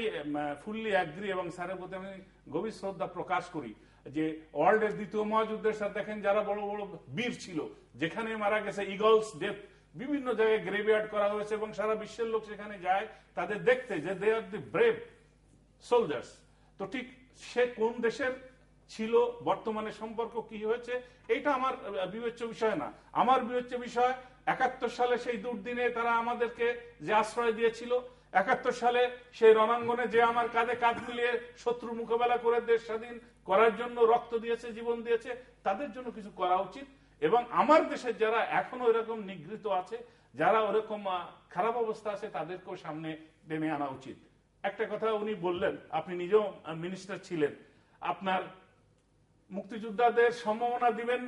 ফুললি অ্যাগ্রি, এবং স্যারের প্রতি আমি গভীর শ্রদ্ধা প্রকাশ করি যে ওয়ার্ল্ডের দ্বিতীয় মহাযুদ্ধের সাথে দেখেন যারা বড় বড় বীর ছিল, যেখানে মারা গেছে ইগলস ডেথ, বিভিন্ন জায়গায় গ্রেভইয়ার্ড করা হয়েছে এবং সারা বিশ্বের লোক সেখানে যায় তাদের দেখতে যে দে আর দি ব্রেভ সোলজার্স। তো ঠিক সে কোন দেশের ছিল, বর্তমানে সম্পর্ক কি হয়েছে, এটা আমার বিবেচ্য বিষয় না। আমার বিবেচ্য বিষয় 71 সালে সেই দুর্দিনে তারা আমাদেরকে যে আশ্রয় দিয়েছিল, 71 সালে সেই রণাঙ্গনে যে আমার কাঁধে কাঁধ মিলিয়ে শত্রু মোকাবেলা করে দেশ স্বাধীন করার জন্য রক্ত দিয়েছে, জীবন দিয়েছে, তাদের জন্য কিছু করা উচিত। এবং আমার দেশের যারা এখনো এরকম নিগৃহীত আছে, যারা ওরকম খারাপ অবস্থা আছে, তাদেরকেও সামনে টেনে আনা উচিত। একটা কথা উনি বললেন, আপনি নিজেও মিনিস্টার ছিলেন, আপনার মুক্তিযোদ্ধাদের সম্মাননা দিবেন,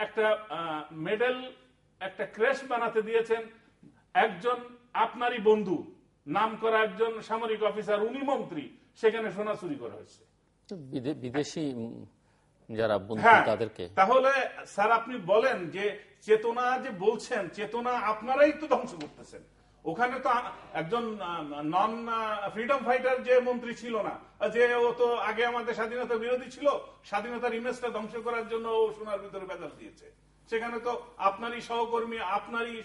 একটা মেডেল, একটা ক্রেস্ট বানাতে দিয়েছেন একজন আপনারই বন্ধু, নাম করা একজন সামরিক অফিসার, উনি মন্ত্রী, সেখানে সোনা চুরি করা হয়েছে। বিদেশি যারা বন্ধু তাদেরকে। তাহলে স্যার আপনি বলেন যে চেতনা যে বলছেন, চেতনা আপনারাই তো ধ্বংস করতেছেন। ওখানে তো একজন নন ফ্রিডম ফাইটার যে মন্ত্রী ছিল না, যে ও তো আগে আমাদের স্বাধীনতা বিরোধী ছিল, স্বাধীনতার ইমেজটা ধ্বংস করার জন্য ও সোনার ভিতরে বেদাল দিয়েছে। সেখানে তো আপনারই সহকর্মী, আপনারই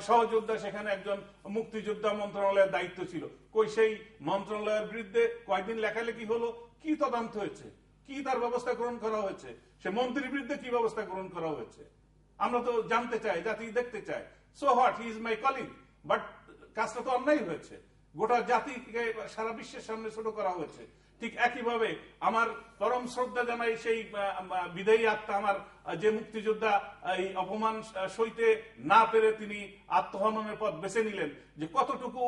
সহযোদ্ধা, সেখানে একজন মুক্তিযোদ্ধা মন্ত্রণালয়ের দায়িত্ব ছিল। কই সেই মন্ত্রণালয়ের বিরুদ্ধে কয়েকদিন লেখালেখি হলো, কি তদন্ত হয়েছে, কি তার ব্যবস্থা গ্রহণ করা হয়েছে, সে মন্ত্রীর বিরুদ্ধে কি ব্যবস্থা গ্রহণ করা হয়েছে, আমরা তো জানতে চাই, জাতি দেখতে চাই। So what, he is my colleague, but কাজটা তো অন্যায় হয়েছে, গোটা জাতিকে সারা বিশ্বের সামনে ছোট করা হয়েছে। ঠিক একইভাবে আমার পরম শ্রদ্ধা জানাই সেই বিদায়ী আত্মা, আমার যে মুক্তিযোদ্ধা এই অপমান সইতে না পেরে তিনি আত্মহননের পথ বেছে নিলেন, যে কতটুকু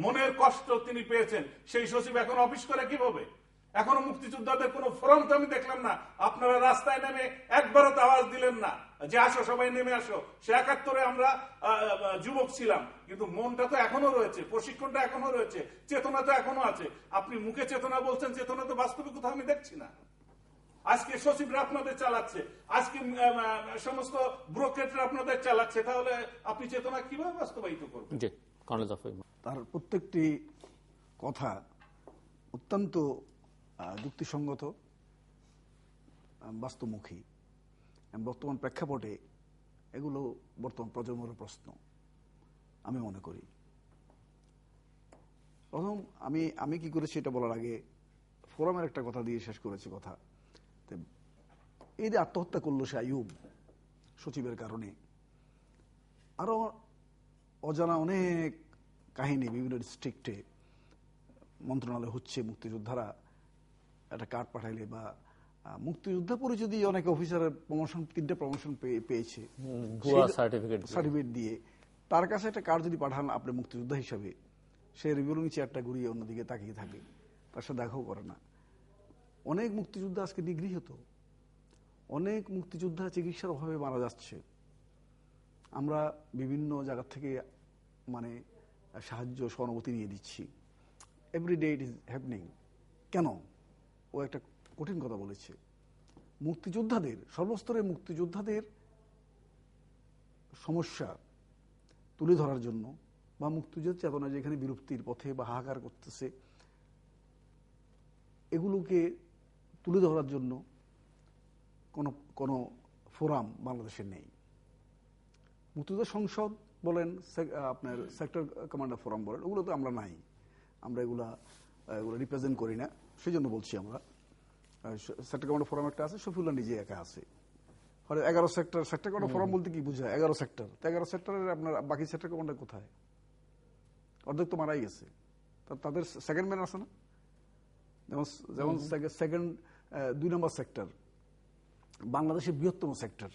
মনের কষ্ট তিনি পেয়েছেন। সেই সচিব এখন অফিস করে কিভাবে? এখনো মুক্তিযোদ্ধাদের কোন ফোরাম তো আমি দেখলাম না। আপনারা রাস্তায় নেমে একবারও তো আওয়াজ দিলেন না যে আসো সবাই নেমে আসো। সে 71-এ আমরা যুবক ছিলাম, কিন্তু মনটা তো এখনো রয়েছে, প্রশিক্ষণটা এখনো রয়েছে, চেতনা তো এখনো আছে। আপনি মুখে চেতনা বলছেন, চেতনা তো বাস্তবে কোথাও আমি দেখছি না। আজকে সচিবরা আপনাদের চালাচ্ছে, আজকে সমস্ত ব্রোকেটরা আপনাদের চালাচ্ছে, তাহলে আপনি চেতনা কিভাবে বাস্তবায়িত করবেন? তার প্রত্যেকটি কথা অত্যন্ত যুক্তিসঙ্গত, বাস্তবমুখী। বর্তমান প্রেক্ষাপটে এগুলো বর্তমান প্রজন্মের প্রশ্ন আমি মনে করি। প্রথম আমি কি করেছি এটা বলার আগে ফোরামের একটা কথা দিয়ে শেষ করেছি কথা। এই যে আত্মহত্যা করলো সে আইয়ুব সচিবের কারণে, আরো অজানা অনেক কাহিনী বিভিন্ন ডিস্ট্রিক্টে মন্ত্রণালয় হচ্ছে। মুক্তিযোদ্ধারা একটা কার্ড পাঠাইলে বা মুক্তিযোদ্ধা পরিচয় দিয়ে অনেক অফিসারের প্রমোশন, 3টে প্রমোশন পেয়েছে সার্টিফিকেট দিয়ে, তার কাছে একটা কার্ড যদি পাঠান আপনি মুক্তিযোদ্ধা হিসাবে, সে রিভিউলিং চেয়ারটা ঘুরিয়ে অন্যদিকে তাকিয়ে থাকে, তার সাথে দেখাও করে না। অনেক মুক্তিযোদ্ধা আজকে নিগৃহীত, অনেক মুক্তিযোদ্ধা চিকিৎসার অভাবে মারা যাচ্ছে। আমরা বিভিন্ন জায়গা থেকে মানে সাহায্য সহানুভূতি নিয়ে দিচ্ছি। Everyday it is happening. কেন? ও একটা কঠিন কথা বলেছে। মুক্তিযোদ্ধাদের, সর্বস্তরের মুক্তিযোদ্ধাদের সমস্যা তুলে ধরার জন্য বা মুক্তিযুদ্ধ চেতনা যেখানে বিলুপ্তির পথে বা হাহাকার করতেছে, এগুলোকে তুলে ধরার জন্য কোনো ফোরাম বাংলাদেশে নেই। মুক্তিযুদ্ধ সংসদ বলেন, আপনার সেক্টর কমান্ডার ফোরাম বলেন, ওগুলো তো আমরা নাই, আমরা এগুলো রিপ্রেজেন্ট করি না, সেই জন্য বলছি। আমরা সেক্টর কমান্ডার ফোরাম একটা আছে, শফিউল্লাহ নিজে একা আছে। 11 সেক্টর কমান্ডার ফোরাম বলতে কি বোঝায়? 11 সেক্টর, 11 সেক্টরের আপনার বাকি সেক্টর কমান্ডার কোথায়? অর্ধেক তো মারাই গেছে। তাদের সেকেন্ড ম্যান আছে না? যেমন সেকেন্ড 2 নম্বর সেক্টর বাংলাদেশের বৃহত্তম সেক্টর।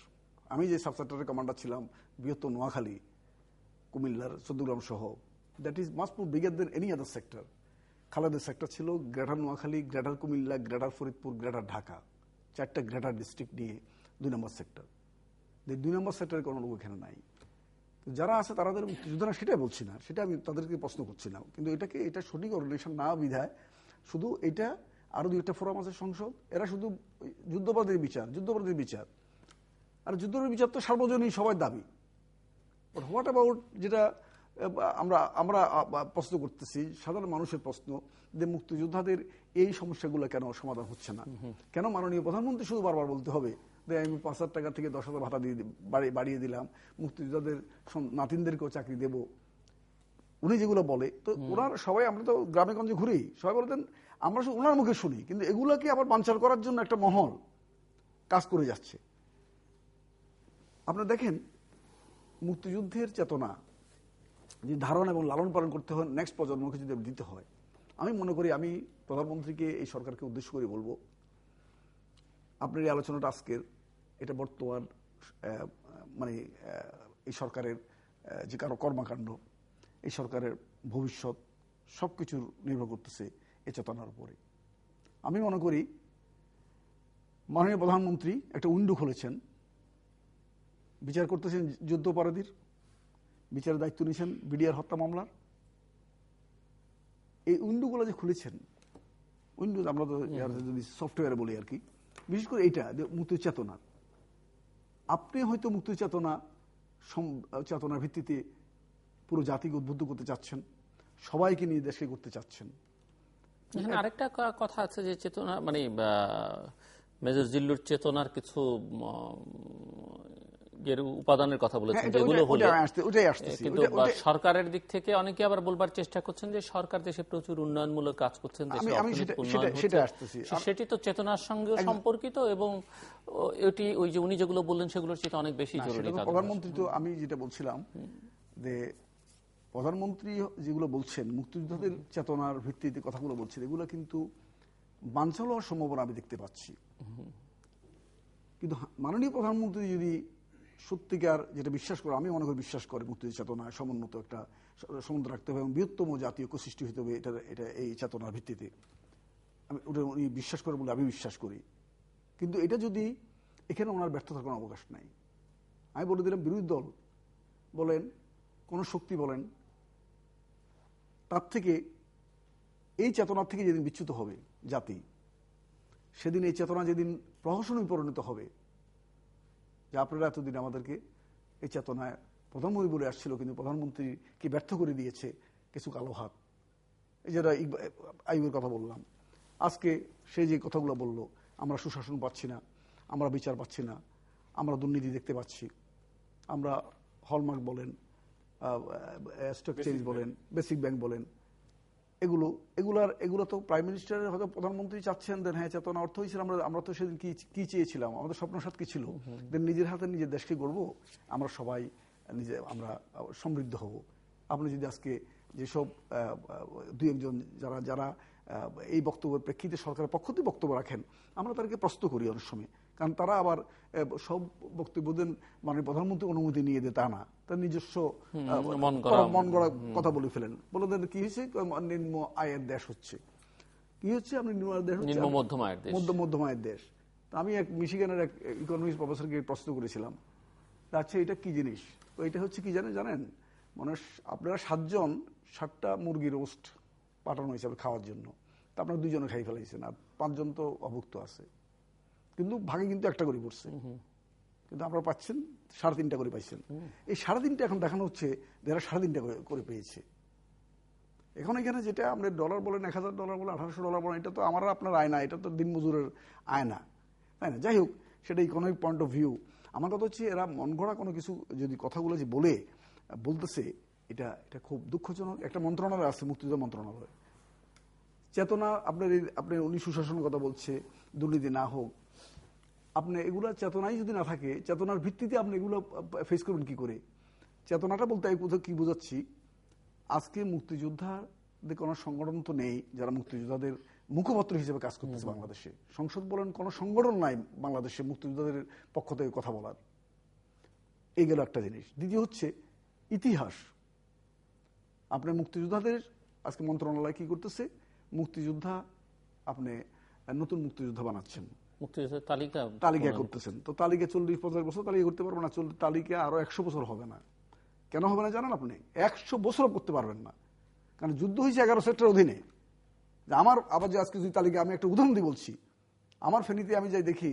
আমি যে সাব সেক্টরের কমান্ডার ছিলাম, বৃহত্তম নোয়াখালী, কুমিল্লার চৌদ্দগ্রাম সহ, that is must more bigger than any other sector. খালেদের সেক্টর ছিল greater Noakhali, greater Comilla, greater Faridpur, greater Dhaka, 4টা গ্রেটার ডিস্ট্রিক্ট নিয়ে 2 নম্বর সেক্টর। 2 নম্বর সেক্টরের কোনো লোক এখানে নাই। যারা আছে তাদের মুক্তিযোদ্ধারা, সেটাই বলছি না, সেটা আমি তাদেরকে প্রশ্ন করছি না, কিন্তু এটা সঠিক অর্গানাইজেশন না বিধায় শুধু এটা আরো 2টা ফোরাম আছে সংসদ, এরা শুধু যুদ্ধাপরাধীর বিচার, আর যুদ্ধের বিচার তো সার্বজনীন সবার দাবি। বাট হোয়াট অ্যাবাউট যেটা আমরা প্রশ্ন করতেছি, সাধারণ মানুষের প্রশ্ন, যে মুক্তিযোদ্ধাদের এই সমস্যাগুলো কেন সমাধান হচ্ছে না? কেন মাননীয় প্রধানমন্ত্রী শুধু বারবার বলতে হবে যে আমি 5,000 টাকা থেকে 10,000 ভাতা দিয়ে বাড়িয়ে দিলাম, মুক্তিযোদ্ধাদের নাতিনদেরকেও চাকরি দেব? উনি যেগুলো বলে, তো ওনার সবাই, আমরা তো গ্রামে গঞ্জে ঘুরি, সবাই বলতেন, আমরা ওনার মুখে শুনি, কিন্তু এগুলাকে আবার বানচাল করার জন্য একটা মহল কাজ করে যাচ্ছে। আপনারা দেখেন, মুক্তিযুদ্ধের চেতনা যে ধারণ এবং লালন পালন করতে হয় নেক্সট প্রজন্মকে যদি দিতে হয়, আমি মনে করি, আমি প্রধানমন্ত্রীকে, এই সরকারকে উদ্দেশ্য করে বলবো, আপনার এই আলোচনাটা আজকের, এটা বর্তমান মানে এই সরকারের যে কারো কর্মকাণ্ড, এই সরকারের ভবিষ্যৎ সবকিছু নির্ভর করতেছে এই চেতনার উপরে। আমি মনে করি মাননীয় প্রধানমন্ত্রী একটা উইন্ডো খুলেছেন, বিচার করতেছেন যুদ্ধাপরাধীর, বিচারের দায়িত্ব নিয়েছেন বিডিআর হত্যা মামলার। এই উইন্ডোগুলো যে খুলেছেন, উইন্ডো আমরা তো যদি সফটওয়্যারে বলি আর কি, বিশেষ করে এইটা মুক্তি চেতনার, আপনি হয়তো মুক্তি চেতনার ভিত্তিতে পুরো জাতিকে উদ্বুদ্ধ করতে চাচ্ছেন, সবাইকে নিয়ে দেশকে করতে চাচ্ছেন। আরেকটা কথা আছে যে চেতনা মানে মেজর জিল্লুর চেতনার কিছু উপাদানের কথা বলেছেন, যেগুলো হলো কিন্তু সরকারের দিক থেকে অনেকে আবার বলবার চেষ্টা করছেন যে সরকার দেশে প্রচুর উন্নয়নমূলক কাজ করছেন, সেটি তো চেতনার সঙ্গে সম্পর্কিত, এবং এটি ওই যে উনি যেগুলো বললেন সেগুলোর চেয়ে অনেক বেশি জরুরি। প্রধানমন্ত্রী তো, আমি যেটা বলছিলাম যে প্রধানমন্ত্রী যেগুলো বলছেন, মুক্তিযোদ্ধাদের চেতনার ভিত্তিতে কথাগুলো বলছেন, এগুলো কিন্তু বানচাল হওয়ার সম্ভাবনা আমি দেখতে পাচ্ছি। কিন্তু মাননীয় প্রধানমন্ত্রী যদি সত্যিকার যেটা বিশ্বাস করে, আমি মনে করি বিশ্বাস করে, মুক্তিযুদ্ধ চেতনা সমুন্নত একটা সমুদ্র রাখতে হবে এবং বৃহত্তম জাতীয় সৃষ্টি হতে হবে, এটা এই চেতনার ভিত্তিতে আমি ওটা উনি বিশ্বাস করে বলে আমি বিশ্বাস করি। কিন্তু এটা যদি, এখানে ওনার ব্যর্থতার কোনো অবকাশ নাই। আমি বলে দিলাম, বিরোধী দল বলেন, কোন শক্তি বলেন, তার থেকে এই চেতনার থেকে যেদিন বিচ্যুত হবে জাতি, সেদিন এই চেতনা যেদিন প্রহসনে পরিণত হবে যে আপনারা এতদিন আমাদেরকে এই চেতনায় প্রধানমন্ত্রী বলে আসছিল, কিন্তু প্রধানমন্ত্রী কি ব্যর্থ করে দিয়েছে কিছু কালো হাত। এই যেটা আইয়ুবের কথা বললাম, আজকে সে যে কথাগুলো বলল, আমরা সুশাসন পাচ্ছি না, আমরা বিচার পাচ্ছি না, আমরা দুর্নীতি দেখতে পাচ্ছি, আমরা হলমার্ক বলেন, স্টক চেঞ্জ বলেন, বেসিক ব্যাংক বলেন, এগুলো তো প্রাইম মিনিস্টারের হয়তো প্রধানমন্ত্রী চাচ্ছেন দেন, হ্যাঁ চেতনা অর্থ হয়েছিল আমরা তো সেদিন কি চেয়েছিলাম, আমাদের স্বপ্নসাৎ কি ছিল, দেন নিজের হাতে নিজের দেশকে গড়বো, আমরা সবাই আমরা সমৃদ্ধ হব। আপনি যদি আজকে যেসব দুই একজন যারা এই বক্তব্যের প্রেক্ষিতে সরকারের পক্ষ থেকে বক্তব্য রাখেন, আমরা তাদেরকে প্রশ্ন করি অনেক সময়, কারণ তারা আবার সব বক্তব্য দেন মানে প্রধানমন্ত্রী অনুমতি নিয়ে দেয় তা না, তার নিজস্ব মন গড়া কথা বলে ফেলেন, বলে দেন কি হয়েছে, নিম্ন আয়ের দেশ হচ্ছে, কি হচ্ছে, আপনি নিম্ন আয়ের দেশ হচ্ছে, মধ্যম আয়ের দেশ। তো আমি এক মিশিগানের এক ইকোনমিক্স প্রফেসরকে প্রশ্ন করেছিলাম, আচ্ছা এটা কি জিনিস, তো এটা হচ্ছে কি জানেন, মানে আপনারা 7 জন 7টা মুরগি রোস্ট পাঠানো হিসাবে খাওয়ার জন্য, তা আপনারা 2 জনে খাই ফেলাইছেন, আর 5 জন তো অভুক্ত আছে, কিন্তু ভাগে কিন্তু একটা করে পড়ছে, কিন্তু আপনারা পাচ্ছেন 3.5টা করে পাইছেন। এই 3.5টা এখন দেখানো হচ্ছে যারা 3.5টা করে পেয়েছে। এখন এখানে যেটা আপনি ডলার বলেন, $1000 বলেন, $1800 বলেন, এটা তো আমার আপনার আয় না, এটা তো দিনমজুরের আয় না, তাই না? যাই হোক, সেটা ইকোনমিক পয়েন্ট অফ ভিউ। আমার কথা হচ্ছে এরা মন গড়া কোনো কিছু যদি কথাগুলো যে বলতেছে, এটা খুব দুঃখজনক। একটা মন্ত্রণালয় আছে, মুক্তিযুদ্ধ মন্ত্রণালয়, চেতনা আপনার উনি সুশাসনের কথা বলছে, দুর্নীতি না হোক, আপনি এগুলো চেতনাই যদি না থাকে, চেতনার ভিত্তিতে আপনি এগুলো ফেস করবেন কি করে? চেতনাটা বলতে আমি কোথাও কি বোঝাচ্ছি, আজকে মুক্তিযোদ্ধাদের কোনো সংগঠন তো নেই যারা মুক্তিযোদ্ধাদের মুখপত্র হিসেবে কাজ করতেছে বাংলাদেশে। সংসদ বলেন, কোনো সংগঠন নাই বাংলাদেশে মুক্তিযোদ্ধাদের পক্ষ থেকে কথা বলার। এই গেল একটা জিনিস। দ্বিতীয় হচ্ছে ইতিহাস। আপনার মুক্তিযোদ্ধাদের আজকে মন্ত্রণালয় কি করতেছে, মুক্তিযোদ্ধা আপনি নতুন মুক্তিযোদ্ধা বানাচ্ছেন, মুক্তিযোদ্ধার তালিকা করতেছেন। তো তালিকা 40-50 বছর তালিকা করতে পারবে না, তালিকা আরো 100 বছর হবে না। কেন হবে না জানেন আপনি? 100 বছর করতে পারবেন না, কারণ যুদ্ধ হয়েছে 11 সেক্টরের অধীনে। আমার আবার যে আজকে যদি তালিকা, আমি একটা উদাহরণ দিয়ে বলছি, আমার ফেনীতে আমি যাই দেখি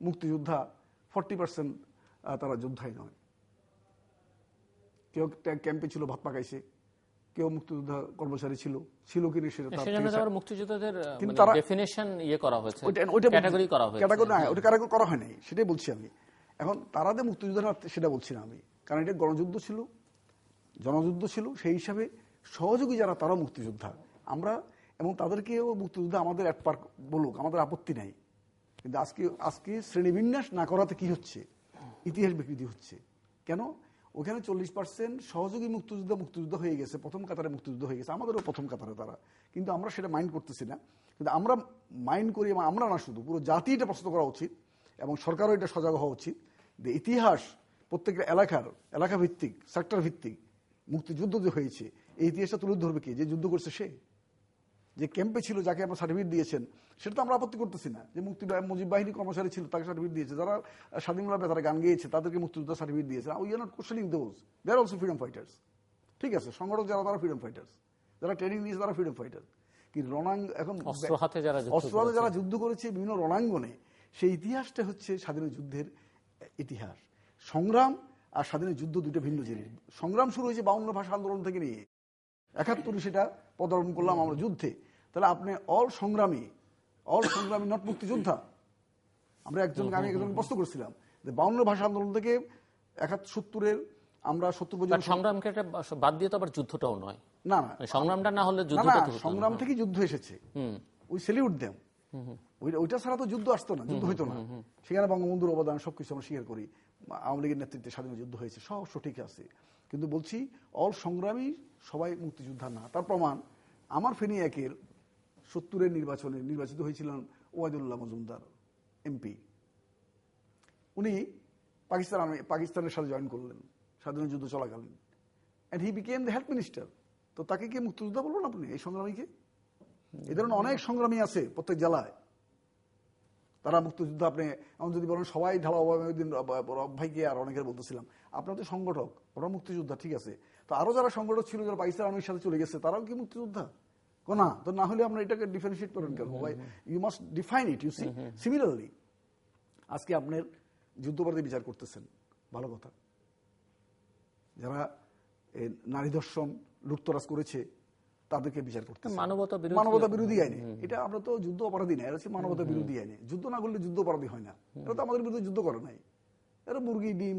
মুক্তিযোদ্ধা 40% তারা যোদ্ধাই নয়। কেউ ক্যাম্পে ছিল, ভাত পাকাইছে, কেউ মুক্তিযোদ্ধা কর্মচারী ছিল কিনা সেটা মুক্তিযোদ্ধাদের ডেফিনিশন করা হয়েছে, ক্যাটাগরি করা হয় নাই, সেটাই বলছি আমি। এখন তারা যে মুক্তিযোদ্ধা সেটা বলছি না আমি, কারণ এটা গণযুদ্ধ ছিল, জনযুদ্ধ ছিল, সেই হিসাবে সহযোগী যারা তারাও মুক্তিযোদ্ধা আমরা, এবং তাদেরকেও মুক্তিযোদ্ধা আমাদের এক পার্ক বলুক, আমাদের আপত্তি নাই। কিন্তু আজকে শ্রেণীবিন্যাস না করাতে কি হচ্ছে, ইতিহাস বিকৃতি হচ্ছে। কেন? ওখানে 40% সহযোগী মুক্তিযুদ্ধ হয়ে গেছে, প্রথম কাতারে মুক্তিযুদ্ধ হয়ে গেছে, আমাদেরও প্রথম কাতারে তারা, কিন্তু আমরা সেটা মাইন্ড করতেছি না। কিন্তু আমরা মাইন্ড করি, আমরা না, শুধু পুরো জাতি এটা প্রশ্ন করা উচিত, এবং সরকারও এটা সজাগ হওয়া উচিত যে ইতিহাস প্রত্যেকটা এলাকা ভিত্তিক, সেক্টর ভিত্তিক মুক্তিযুদ্ধ যে হয়েছে, এই ইতিহাসটা তুলে ধরবে কি? যে যুদ্ধ করছে সে, যে ক্যাম্পে ছিল, যাকে আপনার সার্টিফিকেট দিয়েছেন, সেটা তো আমরা আপত্তি করতেছি না, যে মুজিব বাহিনী কর্মচারী ছিল তাকে সার্টিফিকেট দিয়েছে, যারা স্বাধীনভাবে তারা গান গেয়েছে তাদেরকে মুক্তিযোদ্ধা সার্টিফিকেট দিয়েছে। We are not questioning those, they are also freedom fighters. ঠিক আছে, সংগঠক যারা তারা ফ্রিডম ফাইটার্স, যারা ট্রেনিং দিয়েছে তারা ফ্রিডম ফাইটার। কিন্তু এখন অস্ত্র হাতে যারা যুদ্ধ করেছে বিভিন্ন রণাঙ্গনে, সেই ইতিহাসটা হচ্ছে স্বাধীন যুদ্ধের ইতিহাস। সংগ্রাম আর স্বাধীন যুদ্ধ দুটো ভিন্ন জিনিস। সংগ্রাম শুরু হয়েছে 52 ভাষা আন্দোলন থেকে নিয়ে, 71 সেটা পদার্পণ করলাম আমরা যুদ্ধে। তাহলে আপনি অল সংগ্রামী নট মুক্তিযোদ্ধা। আমি একজনকে প্রশ্ন করছিলাম যে 52 ভাষা আন্দোলন থেকে 71 আমরা 70 পর্যন্ত সংগ্রামকে বাদ দিয়ে তো আবার যুদ্ধটাও নয়, না সংগ্রামটা না হলে যুদ্ধটা তো সংগ্রাম থেকে যুদ্ধ এসেছে, ওই সেলিউট দেম, ওইটা ছাড়া তো যুদ্ধ আসতো না, যুদ্ধ হইতো না। সেখানে বঙ্গবন্ধুর অবদান সবকিছু আমরা স্বীকার করি, আওয়ামী লীগের নেতৃত্বে স্বাধীন যুদ্ধ হয়েছে, সব সঠিক আছে। কিন্তু বলছি অল সংগ্রামী সবাই মুক্তিযোদ্ধা না। তার প্রমাণ আমার ফেনী 1-এর 70-এর নির্বাচনে নির্বাচিত হয়েছিলেন ওয়াইদুল্লাহ মজুমদার এমপি। উনি পাকিস্তানের সাথে জয়েন করলেন স্বাধীন যুদ্ধ চলাকালীন, and he became the health minister. তো তাকে কি মুক্তিযোদ্ধা বলবেন আপনি? এই সংগ্রামীকে? এই ধরনের অনেক সংগ্রামী আছে প্রত্যেক জেলায়, তারা মুক্তিযুদ্ধ। আপনি এমন যদি বলেন সবাই ঢালা ভাইকে আর অনেকের বলতেছিলাম, আপনার তো সংগঠক, ওরা মুক্তিযোদ্ধা, ঠিক আছে, তো আরো যারা সংগঠক ছিল যারা পাকিস্তান আর্মির সাথে চলে গেছে, তারাও কি মুক্তিযোদ্ধা? না, তো না হলে আপনার এটাকে ডিফারেন্সিয়েট করেন কেন? You must define it, you see. Similarly আজকে আপনার যুদ্ধাপরাধী বিচার করতেছেন, ভালো কথা। যারা নারী ধর্ষণ লুটতরাজ করেছে তাদেরকে বিচার করতে, মানবতা বিরোধী আইনে। এটা আমরা তো যুদ্ধ অপরাধী না, এটা হচ্ছে মানবতা বিরোধী আইনে। যুদ্ধ না করলে যুদ্ধ অপরাধী হয় না, এটা তো আমাদের বিরুদ্ধে যুদ্ধ করে নাই, এরা মুরগি ডিম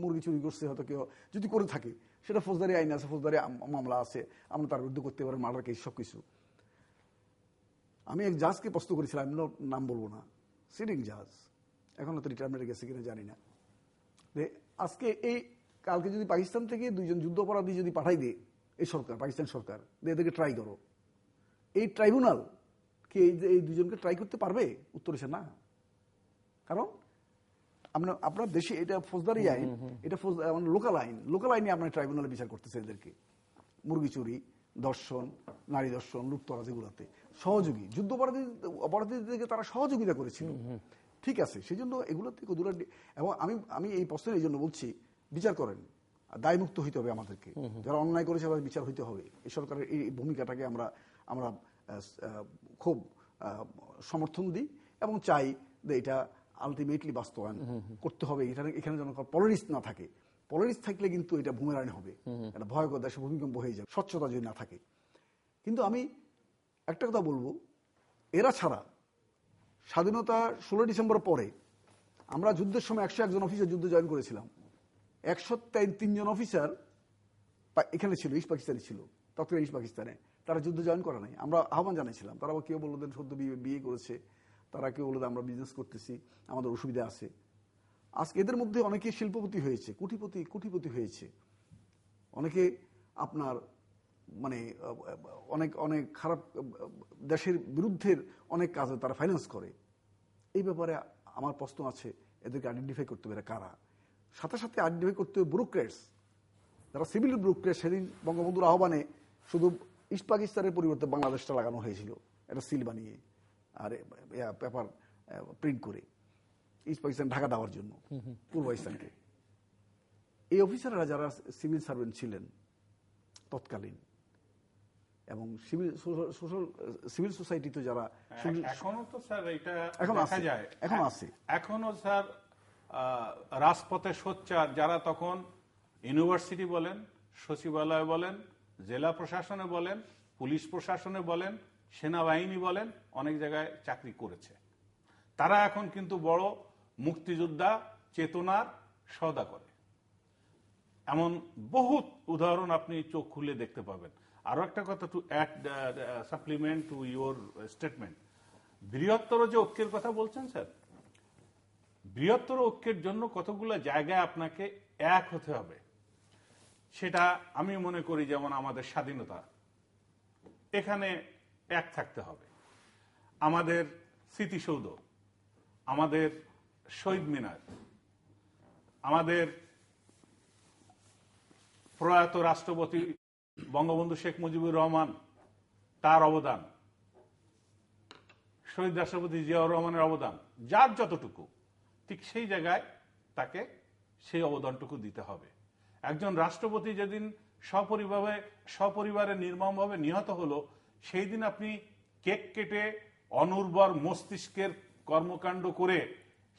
মুরগি চুরি করছে হয়তো কেউ যদি করে থাকে, সেটা ফৌজদারি আইন আছে, ফৌজদারি মামলা আছে, আমরা তার বিরুদ্ধে করতে পারি, মার্ডার কেস সব কিছু। আমি এক জাজকে প্রশ্ন করেছিলাম, আমি নাম বলবো না, সিটিং জাজ, এখনো তো রিটায়ারমেন্টে গেছে কিনা জানি না, যে আজকে এই কালকে যদি পাকিস্তান থেকে 2 জন যুদ্ধ অপরাধী যদি পাঠাই দেয় এই সরকার, পাকিস্তান সরকার, এদেরকে ট্রাই করো, এই ট্রাইব্যুনাল কি এই 2 জনকে ট্রাই করতে পারবে? উত্তর হচ্ছে না। কারণ আপনার দেশে এটা ফৌজদারি আইন, এটা লোকাল আইন, লোকাল আইনে আপনার ট্রাইব্যুনালে বিচার করতেছে এদেরকে। মুরগি চুরি, দর্শন, নারী দর্শন, লুটতরাজ, এগুলোতে সহযোগী, যুদ্ধ অপরাধীদেরকে তারা সহযোগিতা করেছিল, ঠিক আছে, সেই জন্য এগুলো থেকে দূরে। এবং আমি এই প্রশ্নের এই জন্য বলছি, বিচার করেন, দায়মুক্ত হইতে হবে আমাদেরকে, যারা অন্যায় করেছে তাদের বিচার হইতে হবে। এই সরকারের এই ভূমিকাটাকে আমরা খুব সমর্থন দিই এবং চাই যে এটা আলটিমেটলি বাস্তবায়ন করতে হবে। এখানে যেন পলিটিক্স না থাকে, পলিটিক্স থাকলে কিন্তু এটা বুমেরাং হবে, এটা ভয়ঙ্কর, দেশে ভূমিকম্প হয়ে যাবে, স্বচ্ছতা যদি না থাকে। কিন্তু আমি একটা কথা বলবো, এরা ছাড়া স্বাধীনতা 16 ডিসেম্বর পরে আমরা যুদ্ধের সময় 101 জন অফিসার যুদ্ধ জয়েন করেছিলাম, 103 জন অফিসার এখানে ছিল, ইস্ট পাকিস্তানে ছিল, তৎকালীন ইস্ট পাকিস্তানে, তারা যুদ্ধ জয়েন করা নাই। আমরা আহ্বান জানাইছিলাম, তারা কেউ বললো দেন সদ্য বিয়ে করেছে, তারা কেউ বললো আমরা বিজনেস করতেছি, আমাদের অসুবিধা আছে। আজকে এদের মধ্যে অনেকে শিল্পপতি হয়েছে, কোটিপতি হয়েছে, অনেকে আপনার মানে অনেক অনেক খারাপ দেশের বিরুদ্ধের অনেক কাজে তারা ফাইন্যান্স করে। এই ব্যাপারে আমার প্রশ্ন আছে, এদেরকে আইডেন্টিফাই করতে হবে কারা। সাথে সাথে আইডেন্টিফাই করতে হবে ব্যুরোক্রেটস, যারা সিভিল ব্যুরোক্রেট। সেদিন বঙ্গবন্ধুর আহ্বানে শুধু ইস্ট পাকিস্তানের পরিবর্তে বাংলাদেশটা লাগানো হয়েছিল, একটা সিল বানিয়ে আর পেপার প্রিন্ট করে ইস্ট পাকিস্তান ঢাকা দেওয়ার জন্য পূর্ব পাকিস্তানকে। এই অফিসাররা যারা সিভিল সার্ভেন্ট ছিলেন তৎকালীন, এবং সিভিল সোসাইটিতে যারা এখনো তো স্যার এটা এখন দেখা যায়, এখনো স্যার রাজপথে সোচ্চার যারা তখন ইউনিভার্সিটি বলেন, সচিবালয় বলেন, জেলা প্রশাসনে বলেন, পুলিশ প্রশাসনে বলেন, সেনাবাহিনী বলেন, অনেক জায়গায় চাকরি করেছে, তারা এখন কিন্তু বড় মুক্তিযোদ্ধা চেতনার সওদা করে। এমন বহুত উদাহরণ আপনি চোখ খুলে দেখতে পাবেন। আরো একটা কথা, to add supplement to your statement, বৃহত্তর যে ঐক্যের কথা বলছেন স্যার, বৃহত্তর ঐক্যের জন্য কতগুলো জায়গায় আপনাকে এক হতে হবে। সেটা আমি মনে করি যেমন আমাদের স্বাধীনতা, এখানে এক থাকতে হবে, আমাদের স্মৃতিসৌধ, আমাদের শহীদ মিনার, আমাদের প্রয়াত রাষ্ট্রপতি বঙ্গবন্ধু শেখ মুজিবুর রহমান, তার অবদান, শহীদ রাষ্ট্রপতি জিয়াউর রহমানের অবদান, যার যতটুকু, ঠিক সেই জায়গায় তাকে সেই অবদানটুকু দিতে হবে। একজন রাষ্ট্রপতি যেদিন সপরিবারে নির্মমভাবে নিহত হলো, সেই দিন আপনি কেক কেটে অনুর্বর মস্তিষ্কের কর্মকাণ্ড করে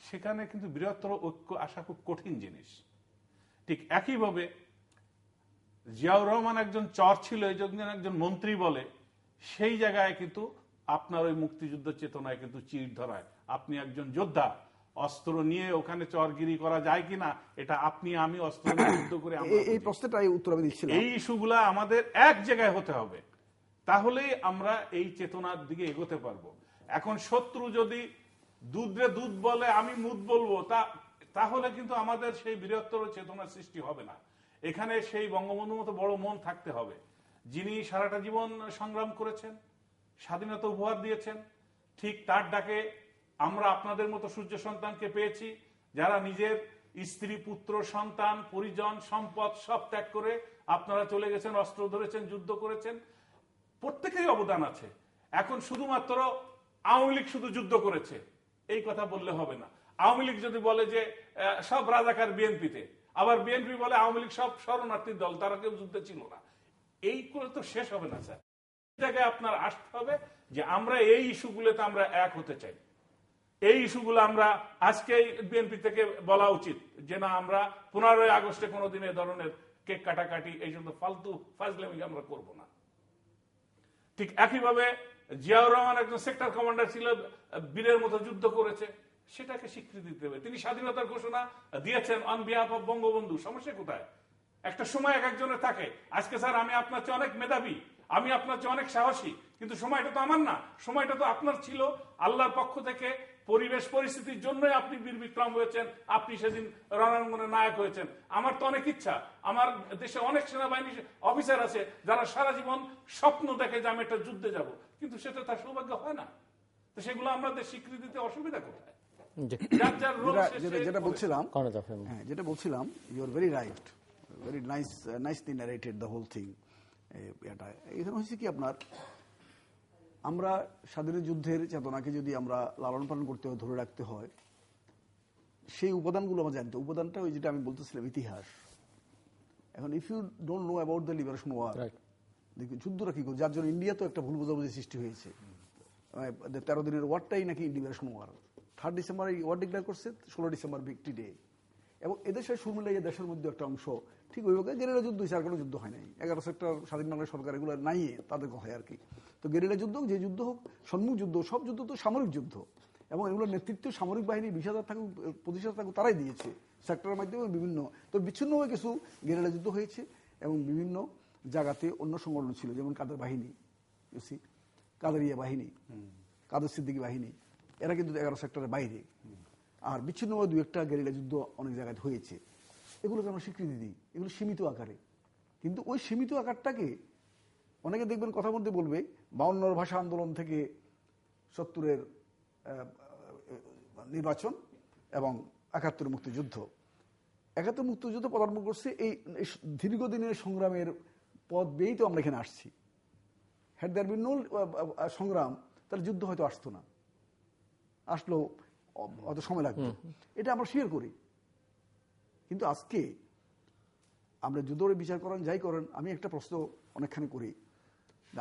সেখানে কিন্তু বৃহত্তর ঐক্য আসা খুব কঠিন জিনিস। ঠিক একইভাবে জিয়াউর রহমান একজন চর ছিল, এই জন্য একজন মন্ত্রী বলে, সেই জায়গায় কিন্তু আপনার ওই মুক্তিযুদ্ধ চেতনায় কিন্তু চির ধরায়। আপনি একজন যোদ্ধা, অস্ত্র নিয়ে ওখানে চরগিরি করা যায় কিনা, এটা আপনি আমি অস্ত্র নিয়ে যুদ্ধ করে, এই প্রশ্নটাই উত্তর আমি দিচ্ছিলাম। এই ইস্যুগুলা আমাদের এক জায়গায় হতে হবে, তাহলেই আমরা এই চেতনার দিকে এগোতে পারবো। এখন শত্রু যদি দুধরে দুধ বলে, আমি মুদ বলবো, তাহলে কিন্তু আমাদের সেই বৃহত্তর চেতনার সৃষ্টি হবে না। এখানে সেই বঙ্গবন্ধুর মতো বড় মন থাকতে হবে, যিনি সারাটা জীবন সংগ্রাম করেছেন, স্বাধীনতা উপহার দিয়েছেন। ঠিক তার ডাকে আমরা আপনাদের মতো সূর্য সন্তানকে পেয়েছি, যারা নিজের স্ত্রী, পুত্র, সন্তান, পরিজন, সম্পদ সব ত্যাগ করে আপনারা চলে গেছেন, অস্ত্র ধরেছেন, যুদ্ধ করেছেন। প্রত্যেকেরই অবদান আছে। এখন শুধুমাত্র আওয়ামী লীগ শুধু যুদ্ধ করেছে এই কথা বললে হবে না। আওয়ামী লীগ যদি বলে যে সব রাজাকার বিএনপিতে, আবার বিএনপি বলে আওয়ামী লীগ সব শরণার্থীর দল, তারা কেউ যুদ্ধে ছিল না, এই করে তো শেষ হবে না স্যার। জায়গায় আপনার আসতে হবে যে আমরা এই ইস্যুগুলোতে আমরা এক হতে চাই। এই ইস্যুগুলো আমরা আজকে বিএনপি থেকে বলা উচিত যে না, আমরা 15ই আগস্টে কোনোদিন এ ধরনের কেক কাটাকাটি, এই জন্য ফালতু ফাজলামি আমরা করব না। ঠিক একইভাবে জিয়াউর রহমান একজন সেক্টর কমান্ডার ছিল, বীরের মতো যুদ্ধ করেছে, সেটাকে স্বীকৃতি দেবে। তিনি স্বাধীনতার ঘোষণা দিয়েছেন অন বিহাফ অফ বঙ্গবন্ধু, সমস্যা কোথায়? একটা সময় এক একজনের থাকে, আজকে স্যার আমি আপনার চেয়ে অনেক মেধাবী, আমি আপনার চেয়ে অনেক সাহসী, কিন্তু সময়টা তো আমার না, সময়টা তো আপনার ছিল। আল্লাহর পক্ষ থেকে পরিবেশ পরিস্থিতির জন্যই আপনি বীর বিক্রম হয়েছেন, আপনি সেদিন রণাঙ্গনে নায়ক হয়েছেন। আমার তো অনেক ইচ্ছা, আমার দেশে অনেক সেনাবাহিনী অফিসার আছে যারা সারা জীবন স্বপ্ন দেখে যে আমি একটা যুদ্ধে যাব, কিন্তু সেটা তার সৌভাগ্য হয় না। তো সেগুলো আমাদের স্বীকৃতি দিতে অসুবিধা কোথায়? যেটা বলছিলাম you are very right, very nicely narrated the whole thing. এটা এখানে হচ্ছে কি, আপনার আমরা স্বাধীনতা যুদ্ধের চেতনাকে যদি আমরা লালন পালন করতে হয়, ধরে রাখতে হয়, সেই উপাদানগুলো আমরা জানতে। উপাদানটা ওই যেটা আমি বলতেছিলাম, ইতিহাস। এখন if you don't know about the liberation war, দেখুন যুদ্ধটা কি করে, যার জন্য ইন্ডিয়া তো একটা ভুল বোঝাবুঝি সৃষ্টি হয়েছে। 13 দিনের ওয়ারটাই নাকি লিবারেশন ওয়ার। 3 ডিসেম্বর এই ওয়ার ডিক্লেয়ার করছে, 16 ডিসেম্বর ভিক্টরি ডে। এবং এদেশের সুরমিলা দেশের মধ্যে একটা অংশ ঠিক ওইভাবে গেরিলা যুদ্ধ হয়েছে, আর কোনো যুদ্ধ হয় নাই। 11 সেক্টর স্বাধীন বাংলাদেশ সরকার এগুলো নাই, তাদের কথা আর কি। তো গেরিলা যুদ্ধ, যে যুদ্ধ হোক, সম্মুখ যুদ্ধ, সব যুদ্ধ তো সামরিক যুদ্ধ, এবং এগুলোর নেতৃত্ব সামরিক বাহিনী 20,000 থাকুক 25,000 থাকুক তারাই দিয়েছে সেক্টরের মাধ্যমে বিভিন্ন। তো বিচ্ছিন্নভাবে কিছু গেরিলা যুদ্ধ হয়েছে, এবং বিভিন্ন জায়গাতে অন্য সংগঠন ছিল, যেমন কাদের বাহিনী, কাদেরিয়া বাহিনী, কাদের সিদ্দিকী বাহিনী, এরা কিন্তু 11 সেক্টরের বাইরে। আর বিচ্ছিন্নভাবে 2-1টা গেরিলা যুদ্ধ অনেক জায়গায় হয়েছে। এগুলোকে আমরা স্বীকৃতি দিই, এগুলো সীমিত আকারে। কিন্তু ওই সীমিত আকারটাকে অনেকে দেখবেন কথার মধ্যে বলবে 52 ভাষা আন্দোলন থেকে 70-এর নির্বাচন এবং 71 মুক্তিযুদ্ধ। 71 মুক্তিযুদ্ধ পদার্পণ করছে এই দীর্ঘদিনের সংগ্রামের পথ বেয়েই তো আমরা এখানে আসছি। হ্যাড দেয়ার বিন নো সংগ্রাম, তাহলে যুদ্ধ হয়তো আসতো না, আসলো অত সময় লাগতো। এটা আমরা স্বীকার করি। কিন্তু আজকে আমরা যুদ্ধের বিচার করেন, যাই করেন, আমি একটা প্রশ্ন অনেকখানি করি,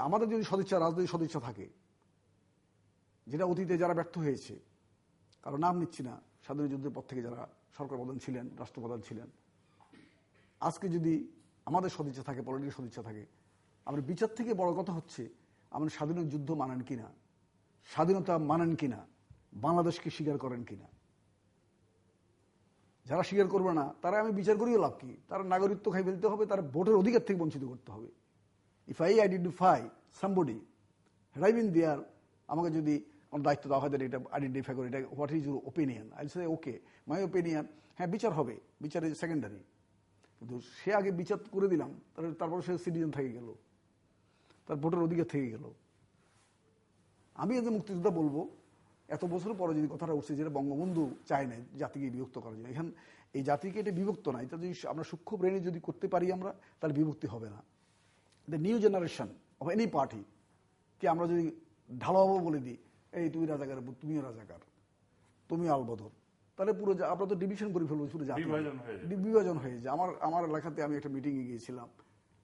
আমাদের যদি সদিচ্ছা, রাজনৈতিক সদিচ্ছা থাকে, যেটা অতীতে যারা ব্যর্থ হয়েছে, কারো নাম নিচ্ছি না, স্বাধীনতা যুদ্ধের পর থেকে যারা সরকার প্রধান ছিলেন, রাষ্ট্রপ্রধান ছিলেন, আজকে যদি আমাদের সদিচ্ছা থাকে, পলিটিক্যাল সদিচ্ছা থাকে, আমরা বিচার থেকে বড় কথা হচ্ছে আমরা স্বাধীনতা যুদ্ধ মানেন কিনা, স্বাধীনতা মানেন কিনা, বাংলাদেশকে স্বীকার করেন কিনা। যারা স্বীকার করবে না তারা আমি বিচার করিও লাভ কি? তারা নাগরিকত্ব খাই ফেলতে হবে, তারা ভোটের অধিকার থেকে বঞ্চিত করতে হবে। If I identify somebody had I been there, আমাকে যদি আমার দায়িত্ব দেওয়া হয় এটা আইডেন্টিফাই করে, এটা what is your opinion, I say okay my opinion, হ্যাঁ বিচার হবে, বিচার ইজ সেকেন্ডারি। কিন্তু সে আগে বিচার করে দিলাম, তারপর সে সিটিজেন থেকে গেল, তার ভোটের অধিকার থেকে গেল। আমি এদের মুক্তিযোদ্ধা বলবো, এত বছর পরে যদি কথাটা উঠছে, যেটা বঙ্গবন্ধু চায় না জাতিকে বিভক্ত করার জন্য, এখানে এই জাতিকে এটা বিভক্ত না, এটা যদি আমরা সূক্ষ্ম ব্রেনে যদি করতে পারি আমরা, তাহলে বিভক্তি হবে না। The new generation of any party কে আমরা যদি ঢালাভাবে বলে দিই, এই তুই রাজাকার, তুমিও রাজাকার, তুমিও আলবদর, তাহলে পুরো আমরা তো ডিভিশন করে ফেলবো, পুরো জাতি বিভাজন হয়ে যায়। আমার এলাকাতে আমি একটা মিটিংয়ে গিয়েছিলাম,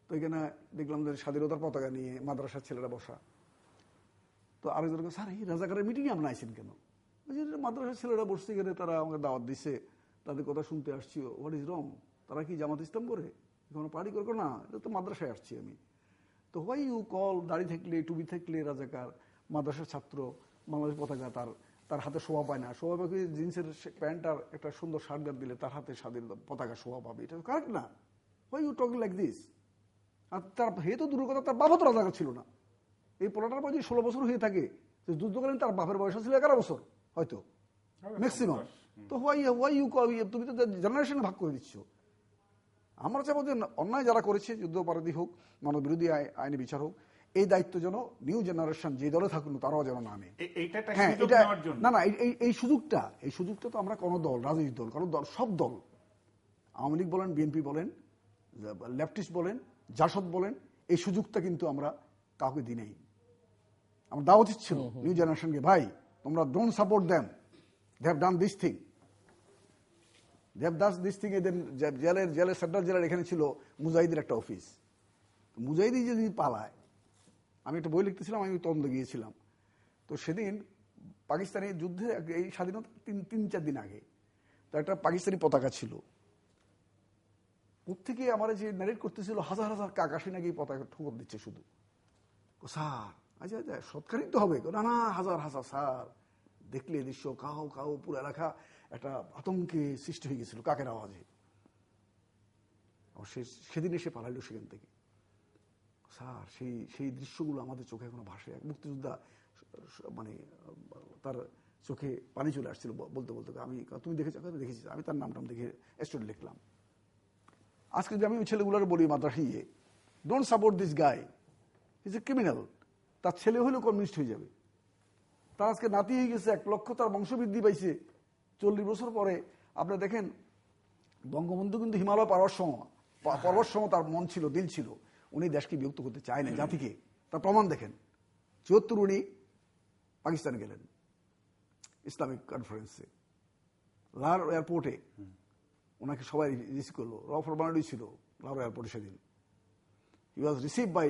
তো এখানে দেখলাম যে স্বাধীনতার পতাকা নিয়ে মাদ্রাসার ছেলেরা বসা। তো আরেকজন, স্যার এই রাজাকারের মিটিংয়ে আপনার আইসেন কেন? মাদ্রাসার ছেলেরা বসছে, এখানে তারা আমাকে দাওয়াত দিচ্ছে, তাদের কথা শুনতে আসছি। What is wrong? তারা কি জামাত ইসলাম করে, কোনো পার্টি করবো না, এটা তো মাদ্রাসায় আসছি আমি। তো হোয়াই ইউ কল, দাড়ি থাকলে টুপি থাকলে রাজাকার, মাদ্রাসার ছাত্র, বাংলাদেশ পতাকা তার হাতে শোভা পায় না, শোভা পাবে জিন্সের প্যান্ট আর একটা সুন্দর শার্ট গার্ড দিলে তার হাতে স্বাধীন পতাকা শোভা পাবে, এটা কারেক্ট না। Why you talking like this? আর তার হে তো দূর কথা, তার বাবা তো রাজাকার ছিল না। এই পোলাটার পর যদি 16 বছর হয়ে থাকে, যুদ্ধকালীন তার বাপের বয়স ছিল 11 বছর হয়তো ম্যাক্সিমাম। তো হোয়াই ইউ কল, তুমি তো জেনারেশনে ভাগ করে দিচ্ছ। আমরা চাইবো যে অন্যায় যারা করেছে, যুদ্ধাপরাধী হোক, মানব বিরোধী আইনি বিচার হোক, এই দায়িত্ব যেন নিউ জেনারেশন যে দলে থাকুন তারাও যেন না নেয়। হ্যাঁ, এটা না না, এই সুযোগটা তো আমরা কোনো দল, রাজনৈতিক দল, কোনো দল, সব দল, আওয়ামী লীগ বলেন, বিএনপি বলেন, লেফটিস্ট বলেন, জাসদ বলেন, এই সুযোগটা কিন্তু আমরা কাউকে দিই নাই। আমার দাওয়াত ছিল নিউ জেনারেশনকে, ভাই তোমরা don't support them, they have done this thing, they have done this thing. এদের জেলের সেন্ট্রাল জেলার এখানে ছিল মুজাহিদের একটা অফিস, মুজাহিদি যদি পালায়, আমি একটা বই লিখতেছিলাম, আমি তদন্ত গিয়েছিলাম। তো সেদিন পাকিস্তানি যুদ্ধে, এই স্বাধীনতা 3-4 দিন আগে, তো একটা পাকিস্তানি পতাকা ছিল। প্রত্যেকে আমার যে ন্যারেট করতেছিল, হাজার হাজার কাকাশি নাকি পতাকা ঠোকর দিচ্ছে শুধু। স্যার আচ্ছা সৎকারই তো হবে না, না হাজার হাজার স্যার, দেখলে দৃশ্য কাউ কাউ পুরো এলাকা একটা আতঙ্কে সৃষ্টি হয়ে গেছিল কাকের আওয়াজে। সেদিন এসে পালাইলো সেখান থেকে। স্যার সেই দৃশ্যগুলো আমাদের চোখে এখনো ভাসে। এক মুক্তিযোদ্ধা মানে তার চোখে পানি চলে আসছিল বলতে বলতে, তুমি দেখেছো? দেখেছি। আমি তার নামটা দেখে স্টোরি লিখলাম। আজকে যদি আমি ওই ছেলেগুলোর বলি মাদ্রাসিয়ে, don't support this guy, is a criminal. তার ছেলে হলেও কমিউনিস্ট হয়ে যাবে। তার আজকে নাতি হয়ে গেছে 1 লক্ষ, তার বংশবৃদ্ধি পাইছে 40 বছর পরে। আপনারা দেখেন বঙ্গবন্ধু কিন্তু হিমালয় পর্বত সম তার মন ছিল, দিল ছিল। উনি দেশকে বিভক্ত করতে চায় না, জাতিকে। তার প্রমাণ দেখেন। 74 উনি পাকিস্তান গেলেন ইসলামিক কনফারেন্সে, লাহোর এয়ারপোর্টে ওনাকে সবাই রিসিভ করলো। রফ রবানি ছিল লাহোর এয়ারপোর্টে সেদিন। He was receive by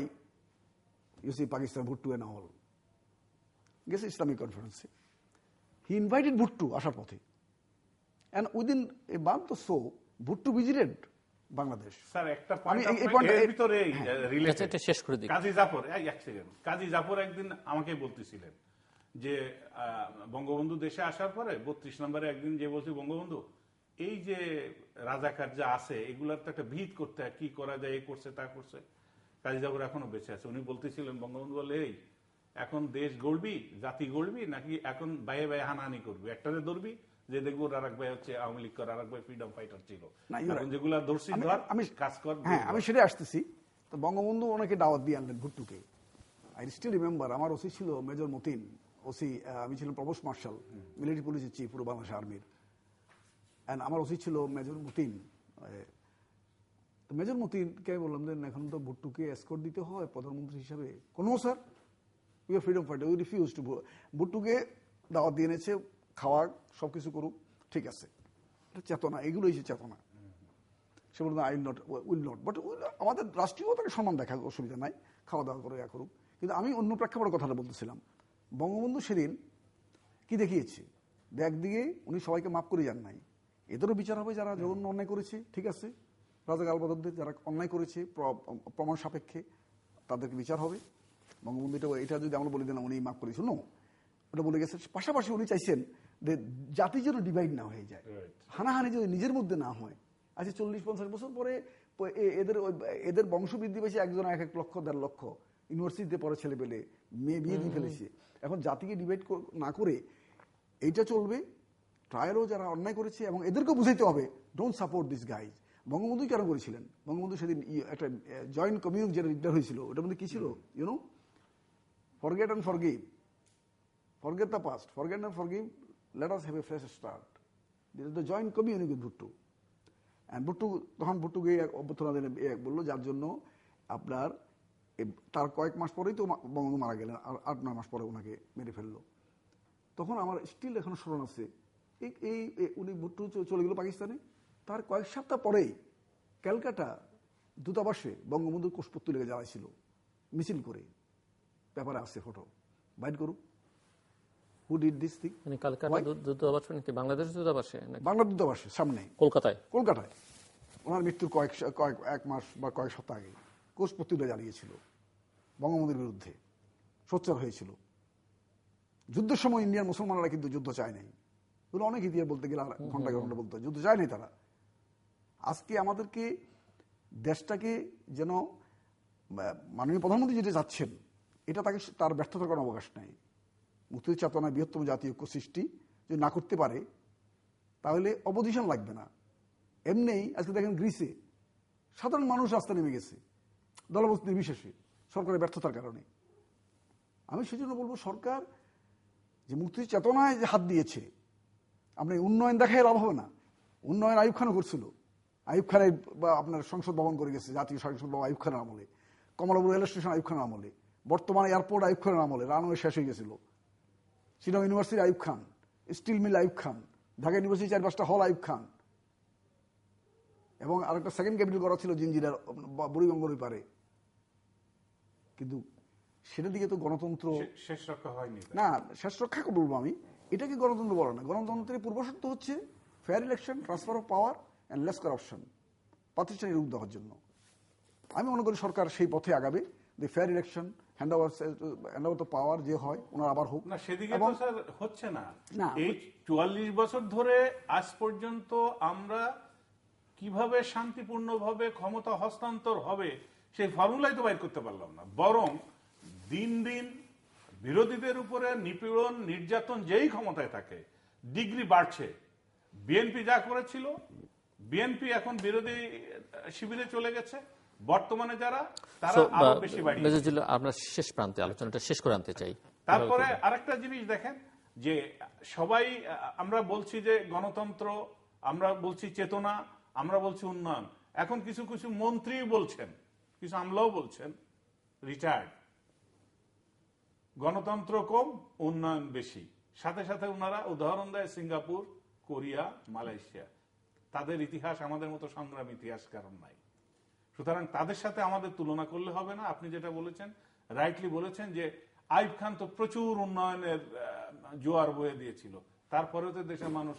Pakistan, Bhutto and all. গেছে ইসলামিক কনফারেন্সে। হি ইনভাইটেড ভুট্টো আসার পথে, and within a month or so Bhutto visited Bangladesh. Sir একটা পয়েন্ট এর ভিতরে রিলেটেড শেষ করে দিই। কাজী জাফর, এক সেকেন্ড, কাজী জাফর একদিন আমাকে বলতেছিলেন যে বঙ্গবন্ধু দেশে আসার পরে 32 নম্বরে একদিন যে বলছি, বঙ্গবন্ধু এই যে রাজাকার যা আছে এগুলার তো একটা ভিত করতে হয়, কি করা যায়, এই করছে তা করছে। কাজী জাফর এখনো বেঁচে আছে। উনি বলতেছিলেন, বঙ্গবন্ধু বলে, এই এখন দেশ গড়বি, জাতি গড়বি, নাকি এখন বাইরে বাইরে হানাহানি করবি? একটারে ধরবি যে দেখবো আরেক ভাই হচ্ছে আওয়ামী লীগ কর, আরেক ভাই ফ্রিডম ফাইটার ছিল, যেগুলা ধরছি ধর, আমি কাজ কর। হ্যাঁ, আমি সেটা আসতেছি। তো বঙ্গবন্ধু ওনাকে দাওয়াত দিয়ে আনলেন ভুট্টোকে। আই স্টিল রিমেম্বার, আমার ওসি ছিল মেজর মতিন, ওসি, আমি ছিলাম প্রভোস্ট মার্শাল, মিলিটারি পুলিশের চিফ পুরো বাংলাদেশ আর্মির, অ্যান্ড আমার ওসি ছিল মেজর মতিন। তো মেজর মতিনকে বললাম যে এখন তো ভুট্টোকে এসকর্ট দিতে হয় প্রধানমন্ত্রী হিসাবে। কোনো sir, we are freedom fighter, we refuse to. ভুট্টোকে দাওয়াত দিয়ে এনেছে, খাওয়া সবকিছু করুক, ঠিক আছে। চেতনা, এগুলো হচ্ছে চেতনা। সে বলতো আই উইল নট, বাট আমাদের রাষ্ট্রীয়তাকে সম্মান দেখা অসুবিধা নাই, খাওয়া দাওয়া করে করুক। কিন্তু আমি অন্য প্রেক্ষাপটের কথাটা বলতেছিলাম। বঙ্গবন্ধু সেদিন কি দেখিয়েছে? একদিকে উনি সবাইকে মাফ করে যান নাই, এদেরও বিচার হবে যারা জঘন্য অন্যায় করেছে, ঠিক আছে। রাজা গালবাদকদের যারা অন্যায় করেছে প্রমাণ সাপেক্ষে তাদেরকে বিচার হবে। বঙ্গবন্ধু এটা যদি আমরা বলে দিলাম উনি মাফ করেছেন, নো, ওটা বলে গেছে। পাশাপাশি উনি চাইছেন যে জাতি যেন ডিভাইড না হয়ে যায়, হানাহানি যদি নিজের মধ্যে না হয়। আচ্ছা, 40-50 বছর পরে এদের বংশবৃদ্ধি পেয়েছে, একজন 1 লক্ষ 1.5 লক্ষ, ইউনিভার্সিটিতে পড়ে ছেলে পেলে, মেয়ে বিয়ে দিয়ে ফেলেছে। এখন জাতিকে ডিভাইড না করে এইটা চলবে। ট্রায়ালও যারা অন্যায় করেছে এবং এদেরকেও বুঝাইতে হবে, don't support this guys. Bangabandhu কেন করেছিলেন? বঙ্গবন্ধু সেদিন একটা জয়েন্ট কমিউন যেটা লিডার হয়েছিল, ওটার মধ্যে কি ছিল? You know, forget and forgive, forget the past, forget and forgive, let us have a fresh start. This is the joint communion with Bhutto. And Bhutto, তখন ভুট্টোকে অভ্যর্থনা দিলেন বললো, যার জন্য আপনার তার কয়েক মাস পরেই তো বঙ্গবন্ধু মারা গেলেন, আর 8-9 মাস পরে ওনাকে মেরে ফেললো। তখন আমার স্টিল এখনো স্মরণ আছে, এই উনি ভুট্টো চলে গেল পাকিস্তানে, তার কয়েক সপ্তাহ পরেই ক্যালকাটা দূতাবাসে বঙ্গবন্ধুর কোষপত্র লেগে যাওয়া ছিল, মিছিল করে। পেপারে আসছে ফটো, বাইট করুক। Who did this thing? মানে কলকাতা দূতাবাসে নাকি বাংলাদেশ দূতাবাসে? বাংলা দূতাবাসের সামনে, কলকাতায়। ওনার মৃত্যুর কয়েক 1 মাস বা কয়েক সপ্তাহ আগে কোষপত্রিকা জ্বালিয়েছিল, বঙ্গবন্ধুর বিরুদ্ধে সোচ্চার হয়েছিল। যুদ্ধের সময় ইন্ডিয়ান মুসলমানরা কিন্তু যুদ্ধ চায় নাই, এগুলো অনেক ইতিহাস বলতে গেলে ঘন্টা ঘন্টা বলতে হয়, যুদ্ধ চায় নাই তারা। আজকে আমাদেরকে দেশটাকে যেন মাননীয় প্রধানমন্ত্রী যেটা চাচ্ছেন, এটা তার ব্যর্থতার কোনো অবকাশ নাই। মুক্তির চেতনায় বৃহত্তম জাতীয় ঐক্য সৃষ্টি যদি না করতে পারে, তাহলে অপোজিশন লাগবে না। এমনিই আজকে দেখেন গ্রিসে সাধারণ মানুষ রাস্তা নেমে গেছে, দলবস্ত নির্বিশেষে, সরকারের ব্যর্থতার কারণে। আমি সেজন্য বলবো, সরকার যে মুক্তির চেতনায় যে হাত দিয়েছে, আপনি উন্নয়ন দেখায় লাভ হবে না। উন্নয়ন আইয়ুব খানও করছিল, আইয়ুব খানের বা আপনার সংসদ ভবন করে গেছে, জাতীয় সংসদ ভবন আইয়ুব খানের আমলে, কমলাপুর রেল স্টেশন আইয়ুব খানের আমলে, বর্তমানে এয়ারপোর্ট আইয়ুব খানের আমলে, রানওয়ে শেষ হয়ে গেছিল। Chittagong university Ayub Khan, steel mill Ayub Khan, Dhaka university 4-5টা হল আইয়ুব খান, এবং আরেকটা সেকেন্ড ক্যাপিটাল করা ছিল জিঞ্জিরার বুড়িগঙ্গের পারে। কিন্তু সেটার দিকে তো গণতন্ত্র শেষ রক্ষা হয়নি না। শেষ রক্ষা বলবো আমি, এটাকে গণতন্ত্র বলো না। গণতন্ত্রের পূর্বশর্ত হচ্ছে fair election, transfer of power and less corruption, প্রাতিষ্ঠানিক রূপ দেওয়ার জন্য। আমি মনে করি সরকার সেই পথে আগাবে। The fair election, hand over the power যে হয় ওনার আবার হোক না। সেদিকে তো স্যার হচ্ছে না। এই 44 বছর ধরে আজ পর্যন্ত আমরা কিভাবে শান্তিপূর্ণভাবে ক্ষমতা হস্তান্তর হবে সেই ফর্মুলাই তো বাইর করতে পারলাম না, বরং দিন দিন বিরোধীদের উপরে নিপীড়ন নির্যাতন যেই ক্ষমতায় থাকে ডিগ্রি বাড়ছে। বিএনপি যা করেছিল, বিএনপি এখন বিরোধী শিবিরে চলে গেছে, বর্তমানে যারা তারা আরো বেশি বাড়িয়েছে। আমরা শেষ প্রান্তে আলোচনাটা শেষ করে আনতে চাই। তারপরে আরেকটা জিনিস দেখেন যে সবাই আমরা বলছি যে গণতন্ত্র, আমরা বলছি চেতনা, আমরা বলছি উন্নয়ন। এখন কিছু কিছু মন্ত্রী বলছেন, কিছু আমলাও বলছেন রিটায়ার্ড, গণতন্ত্র কম উন্নয়ন বেশি। সাথে সাথে ওনারা উদাহরণ দেয় সিঙ্গাপুর, কোরিয়া, মালয়েশিয়া। তাদের ইতিহাস আমাদের মতো সংগ্রাম ইতিহাস কারণ নাই। সুতরাং তাদের সাথে আমাদের তুলনা করলে হবে না। আপনি যেটা বলেছেন রাইটলি বলেছেন যে আইয়ুব খান তো প্রচুর উন্নয়নের জোয়ার বয়ে দিয়েছিল, তারপরেও তো দেশের মানুষ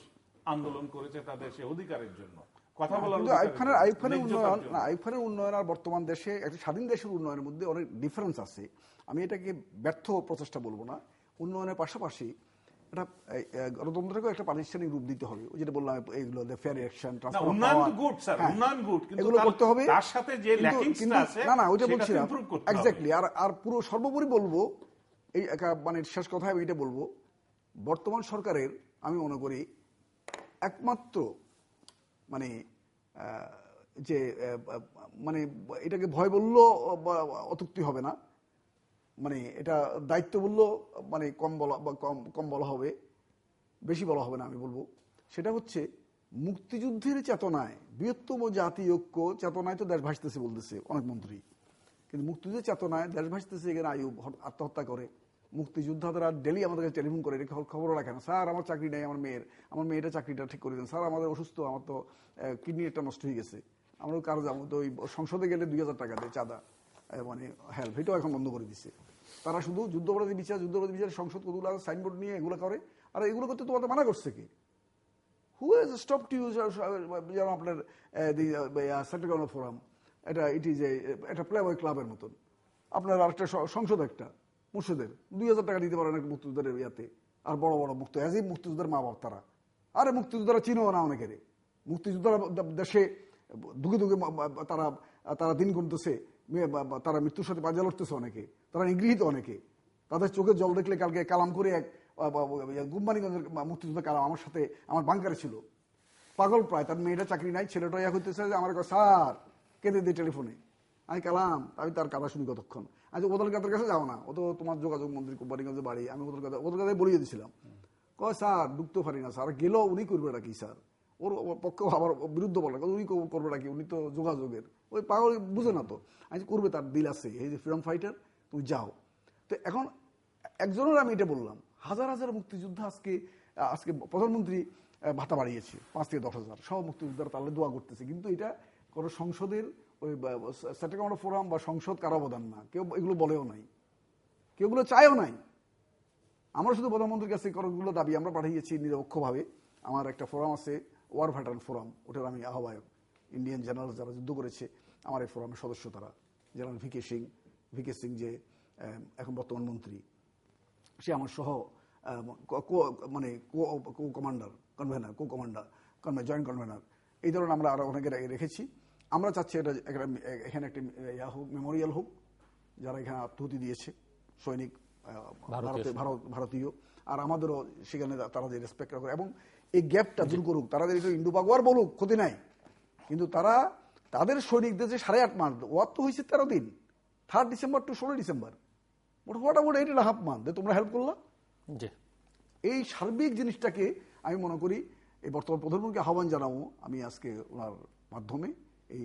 আন্দোলন করেছে তাদের সে অধিকারের জন্য। কথা বলার আইয়ুব খানের উন্নয়ন আর বর্তমান দেশে একটা স্বাধীন দেশের উন্নয়নের মধ্যে অনেক ডিফারেন্স আছে। আমি এটাকে ব্যর্থ প্রচেষ্টা বলবো না। উন্নয়নের পাশাপাশি এটা গণতন্ত্রকে একটা প্রাতিষ্ঠানিক রূপ দিতে হবে। ওই যেটা বললাম এইগুলো ফেয়ার ইলেকশন, এগুলো করতে হবে। তার সাথে যে ল্যাকিংসটা আছে না ওইটা বলছি না এক্স্যাক্টলি। আর পুরো সর্বোপরি বলবো, এই মানে শেষ কথা আমি এটা বলবো, বর্তমান সরকারের আমি মনে করি একমাত্র মানে যে মানে এটাকে ভয় বললেও অত্যুক্তি হবে না, মানে এটা দায়িত্ব বললেও মানে কম বলা হবে, বেশি বলা হবে না আমি বলবো, সেটা হচ্ছে মুক্তিযুদ্ধের চেতনায়, বৃহত্তম জাতি ঐক্য চেতনায় তো দেশ ভাসতেছে বলতেছে অনেক মন্ত্রী, কিন্তু মুক্তিযুদ্ধের চেতনায় দেশ ভাসতেছে। এখানে আইয়ুব আত্মহত্যা করে, মুক্তিযোদ্ধারা ডেলি আমাদের কাছে টেলিফোন করে, খবর রাখে না, স্যার আমার চাকরি নেই, আমার মেয়েটা চাকরিটা ঠিক করে দেন, স্যার আমাদের অসুস্থ, আমার তো কিডনি একটা নষ্ট হয়ে গেছে, আমরা কারো যাবো তো ওই সংসদে গেলে 2000 টাকা দেয় চাঁদা, মানে হেল্প, এটাও এখন বন্ধ করে দিচ্ছে। তারা শুধু যুদ্ধাপরাধী বিচার সংসদ কতগুলো সাইনবোর্ড নিয়ে এগুলো করে। আর এগুলো করতে তোমাদের মানা করছে কি? Who has stopped you? যেমন আপনার সেন্ট্রাল ফোরাম, এটা ইট ইজ একটা প্লেবয় ক্লাবের মতন। আপনার আরেকটা সংসদ একটা মুর্শিদের 2000 টাকা দিতে পারেন মুক্তিযোদ্ধাদের ইয়াতে, আর বড় বড় মুক্তিযোদ্ধার মা বাপ তারা। আরে মুক্তিযোদ্ধারা চিনেও না অনেকের, মুক্তিযোদ্ধারা দেশে দুগে দুগে তারা দিন গুনতেছে, তারা মৃত্যুর সাথে বাজা লড়তেছে অনেকে, তারা নিগৃহীত অনেকে, তাদের চোখে জল দেখলে কালকে কালাম করে এক গুম্বানীগঞ্জের মুক্তিযোদ্ধা কালাম আমার সাথে আমার বাংকারে ছিল, পাগল প্রায়, তার মেয়েটা চাকরি নাই, ছেলেটা ইয়া হইতেছে যে আমার স্যার কেঁদে দিই টেলিফোনে, আমি কালাম, আমি তার কথা শুনি কতক্ষণ। আচ্ছা ওদল গাদের কাছে যাও না, ও তো তোমার যোগাযোগ মন্ত্রী কোম্পানিগঞ্জে বাড়ি, আমি ওদল গাদায় বলিয়ে দিয়েছিলাম, কয় স্যার ঢুকতে পারি না স্যার, গেলেও উনি করবে নাকি স্যার, ওর পক্ষে আবার বিরুদ্ধ বলে উনি করবে নাকি, উনি তো যোগাযোগের ওই পাগল বুঝে না তো, আমি করবে, তার দিল আছে, এই যে ফ্রিডম ফাইটার, তুমি যাও। তো এখন একজনের আমি এটা বললাম, হাজার হাজার মুক্তিযোদ্ধা আজকে প্রধানমন্ত্রী ভাতা বাড়িয়েছে 5 থেকে 10,000, সব মুক্তিযোদ্ধারা তাহলে দোয়া করতেছে, কিন্তু এটা কোনো সংসদের ওই সেন্ট্রাল ফোরাম বা সংসদ কারো অবদান না, কেউ এগুলো বলেও নাই, কেউ এগুলো চায়ও নাই। আমরা শুধু প্রধানমন্ত্রীর কাছে কতগুলো দাবি আমরা পাঠিয়েছি নিরপেক্ষভাবে। আমার একটা ফোরাম আছে, ওয়ার ভেটারান ফোরাম, ওটার আমি আহ্বায়ক। ইন্ডিয়ান জেনারেল যারা যুদ্ধ করেছে আমার এই ফোরামের সদস্য, তারা জেনারেল ভিকে সিং যে এখন বর্তমান মন্ত্রী, সে আমার সহ মানে কমান্ডার জয়েন্ট কনভেনার, এই ধরনের আমরা আরো অনেকে রেখেছি। আমরা চাচ্ছি এটা এখানে একটা হোক, মেমোরিয়াল হোক, যারা এখানে আত্মহতি দিয়েছে সৈনিক ভারতীয়, আর আমাদেরও সেখানে তারা যে রেসপেক্ট করে এবং এই গ্যাপটা দূর করুক। তারা যে ইন্দু বাগোয়ার বলুক, ক্ষতি নাই, কিন্তু তারা তাদের সৈনিকদের যে 8.5 মাস ওয়ার তো হয়েছে 13 দিন, 3 ডিসেম্বর টু 16 ডিসেম্বর, মোটামুটি 8.5 মান্থ তোমরা হেল্প করলা। এই সার্বিক জিনিসটাকে আমি মনে করি এই বর্তমান প্রধানমন্ত্রীকে আহ্বান জানাবো আমি আজকে ওনার মাধ্যমে, এই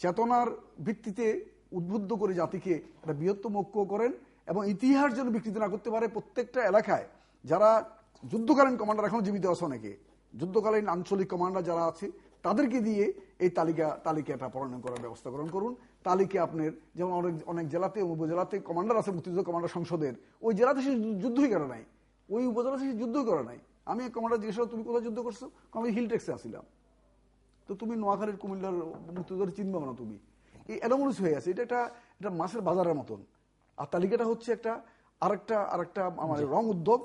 চেতনার ভিত্তিতে উদ্বুদ্ধ করে জাতিকে একটা বৃহত্তম ঐক্য করেন এবং ইতিহাস যেন বিকৃত না করতে পারে। প্রত্যেকটা এলাকায় যারা যুদ্ধকালীন কমান্ডার এখন জীবিত আছে, অনেকে যুদ্ধকালীন আঞ্চলিক কমান্ডার যারা আছে তাদেরকে দিয়ে এই তালিকাটা প্রণয়ন করার ব্যবস্থা গ্রহণ করুন। তালিকা আপনার যেমন অনেক জেলাতে উপজেলাতে কমান্ডার আছে, মুক্তিযুদ্ধ কমান্ডার সংসদের, ওই জেলাতে সে যুদ্ধই করে নাই, ওই উপজেলাতে সে যুদ্ধই করে নাই। আমি এক কমান্ডার জিজ্ঞেস করলাম তুমি কোথায় যুদ্ধ করছো, আমি হিল টেক্সে আসছিলাম। তো তুমি নোয়াখালীর কুমিল্লার মুক্তিযোদ্ধার চিনবে না তুমি, এই অ্যানোমালিস হয়ে আছে। এটা মাছের বাজারের মতন। আর তালিকাটা হচ্ছে আরেকটা মানে রং উদ্যোগ।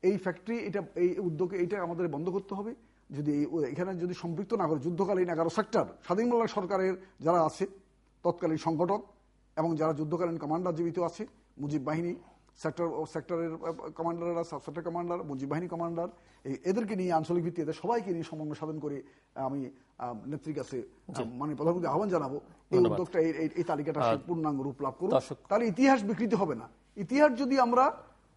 এই ফ্যাক্টরি এই উদ্যোগে এইটা আমাদের বন্ধ করতে হবে। যদি এখানে যদি সম্পৃক্ত না করে যুদ্ধকালীন 11 সেক্টর স্বাধীন বাংলা সরকারের যারা আছে তৎকালীন সংগঠক এবং যারা যুদ্ধকালীন কমান্ডার জীবিত আছে, মুজিব বাহিনী সেক্টরের কমান্ডাররা, সাব সেক্টর কমান্ডার, মুজিব বাহিনী কমান্ডার, এদেরকে নিয়ে আঞ্চলিক ভিত্তিতে সবাইকে নিয়ে সমন্বয় সাধন করে আমি নেত্রীর কাছে মানে প্রধানমন্ত্রী আহ্বান জানাবো এই উদ্যোগটা এই তালিকাটা পূর্ণাঙ্গ রূপ লাভ করুক। তাহলে ইতিহাস বিকৃত হবে না। ইতিহাস যদি আমরা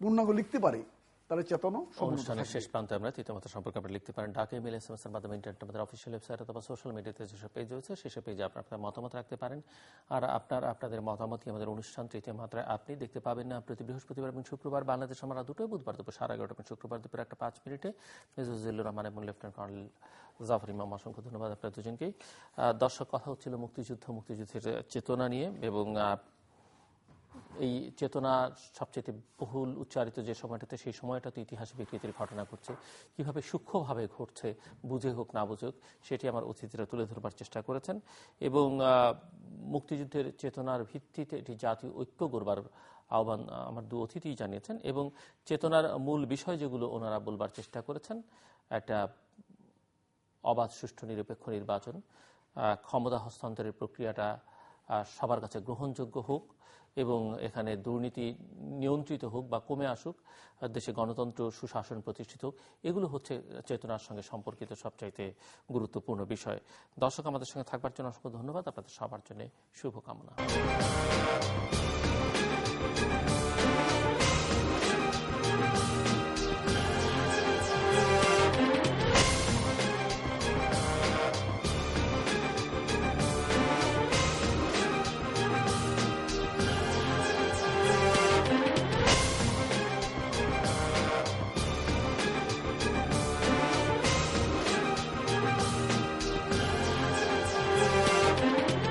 পূর্ণাঙ্গ লিখতে পারি তাহলে চেতনা। অনুষ্ঠানের শেষ প্রান্তে আমরা তৃতীয় মাত্রা সম্পর্কে আপনি লিখতে পারেন ঢাকা ইমেল SMS এর মাধ্যমে, ইন্টারনেট আমাদের অফিসিয়াল ওয়েবসাইট অথবা সোশ্যাল মিডিয়াতে যেসব পেজ রয়েছে সেসব পেজে আপনার মতামত রাখতে পারেন। আর আপনাদের মতামতকে আমাদের অনুষ্ঠান তৃতীয় মাত্রায় আপনি দেখতে পাবেন না প্রতি বৃহস্পতিবার এবং শুক্রবার বাংলাদেশ আমরা দুটোই, বুধবার দুপুর 11:30 এবং শুক্রবার দুপুর 1:05 মেজর জিল্লুর রহমান এবং লেফটেন্যান্ট কর্নেল জাফর ইমাম। অসংখ্য ধন্যবাদ আপনার দুজনকেই। দর্শক, কথা হচ্ছিল মুক্তিযুদ্ধের চেতনা নিয়ে, এবং এই চেতনা সবচেয়ে বহুল উচ্চারিত যে সময়টাতে, সেই সময়টাতে ইতিহাস বিকৃতির ঘটনা ঘটছে, কিভাবে সূক্ষ্মভাবে ঘটছে, বুঝে হোক না বুঝুক, সেটি আমার অতিথিরা তুলে ধরবার চেষ্টা করেছেন। এবং মুক্তিযুদ্ধের চেতনার ভিত্তিতে এটি জাতীয় ঐক্য গড়বার আহ্বান আমার দু অতিথিই জানিয়েছেন। এবং চেতনার মূল বিষয় যেগুলো ওনারা বলবার চেষ্টা করেছেন, একটা অবাধ সুষ্ঠু নিরপেক্ষ নির্বাচন, ক্ষমতা হস্তান্তরের প্রক্রিয়াটা সবার কাছে গ্রহণযোগ্য হোক এবং এখানে দুর্নীতি নিয়ন্ত্রিত হোক বা কমে আসুক, দেশে গণতন্ত্র সুশাসন প্রতিষ্ঠিত হোক, এগুলো হচ্ছে চেতনার সঙ্গে সম্পর্কিত সবচাইতে গুরুত্বপূর্ণ বিষয়। দর্শক, আমাদের সঙ্গে থাকবার জন্য অসংখ্য ধন্যবাদ। আপনাদের সবার জন্য শুভকামনা।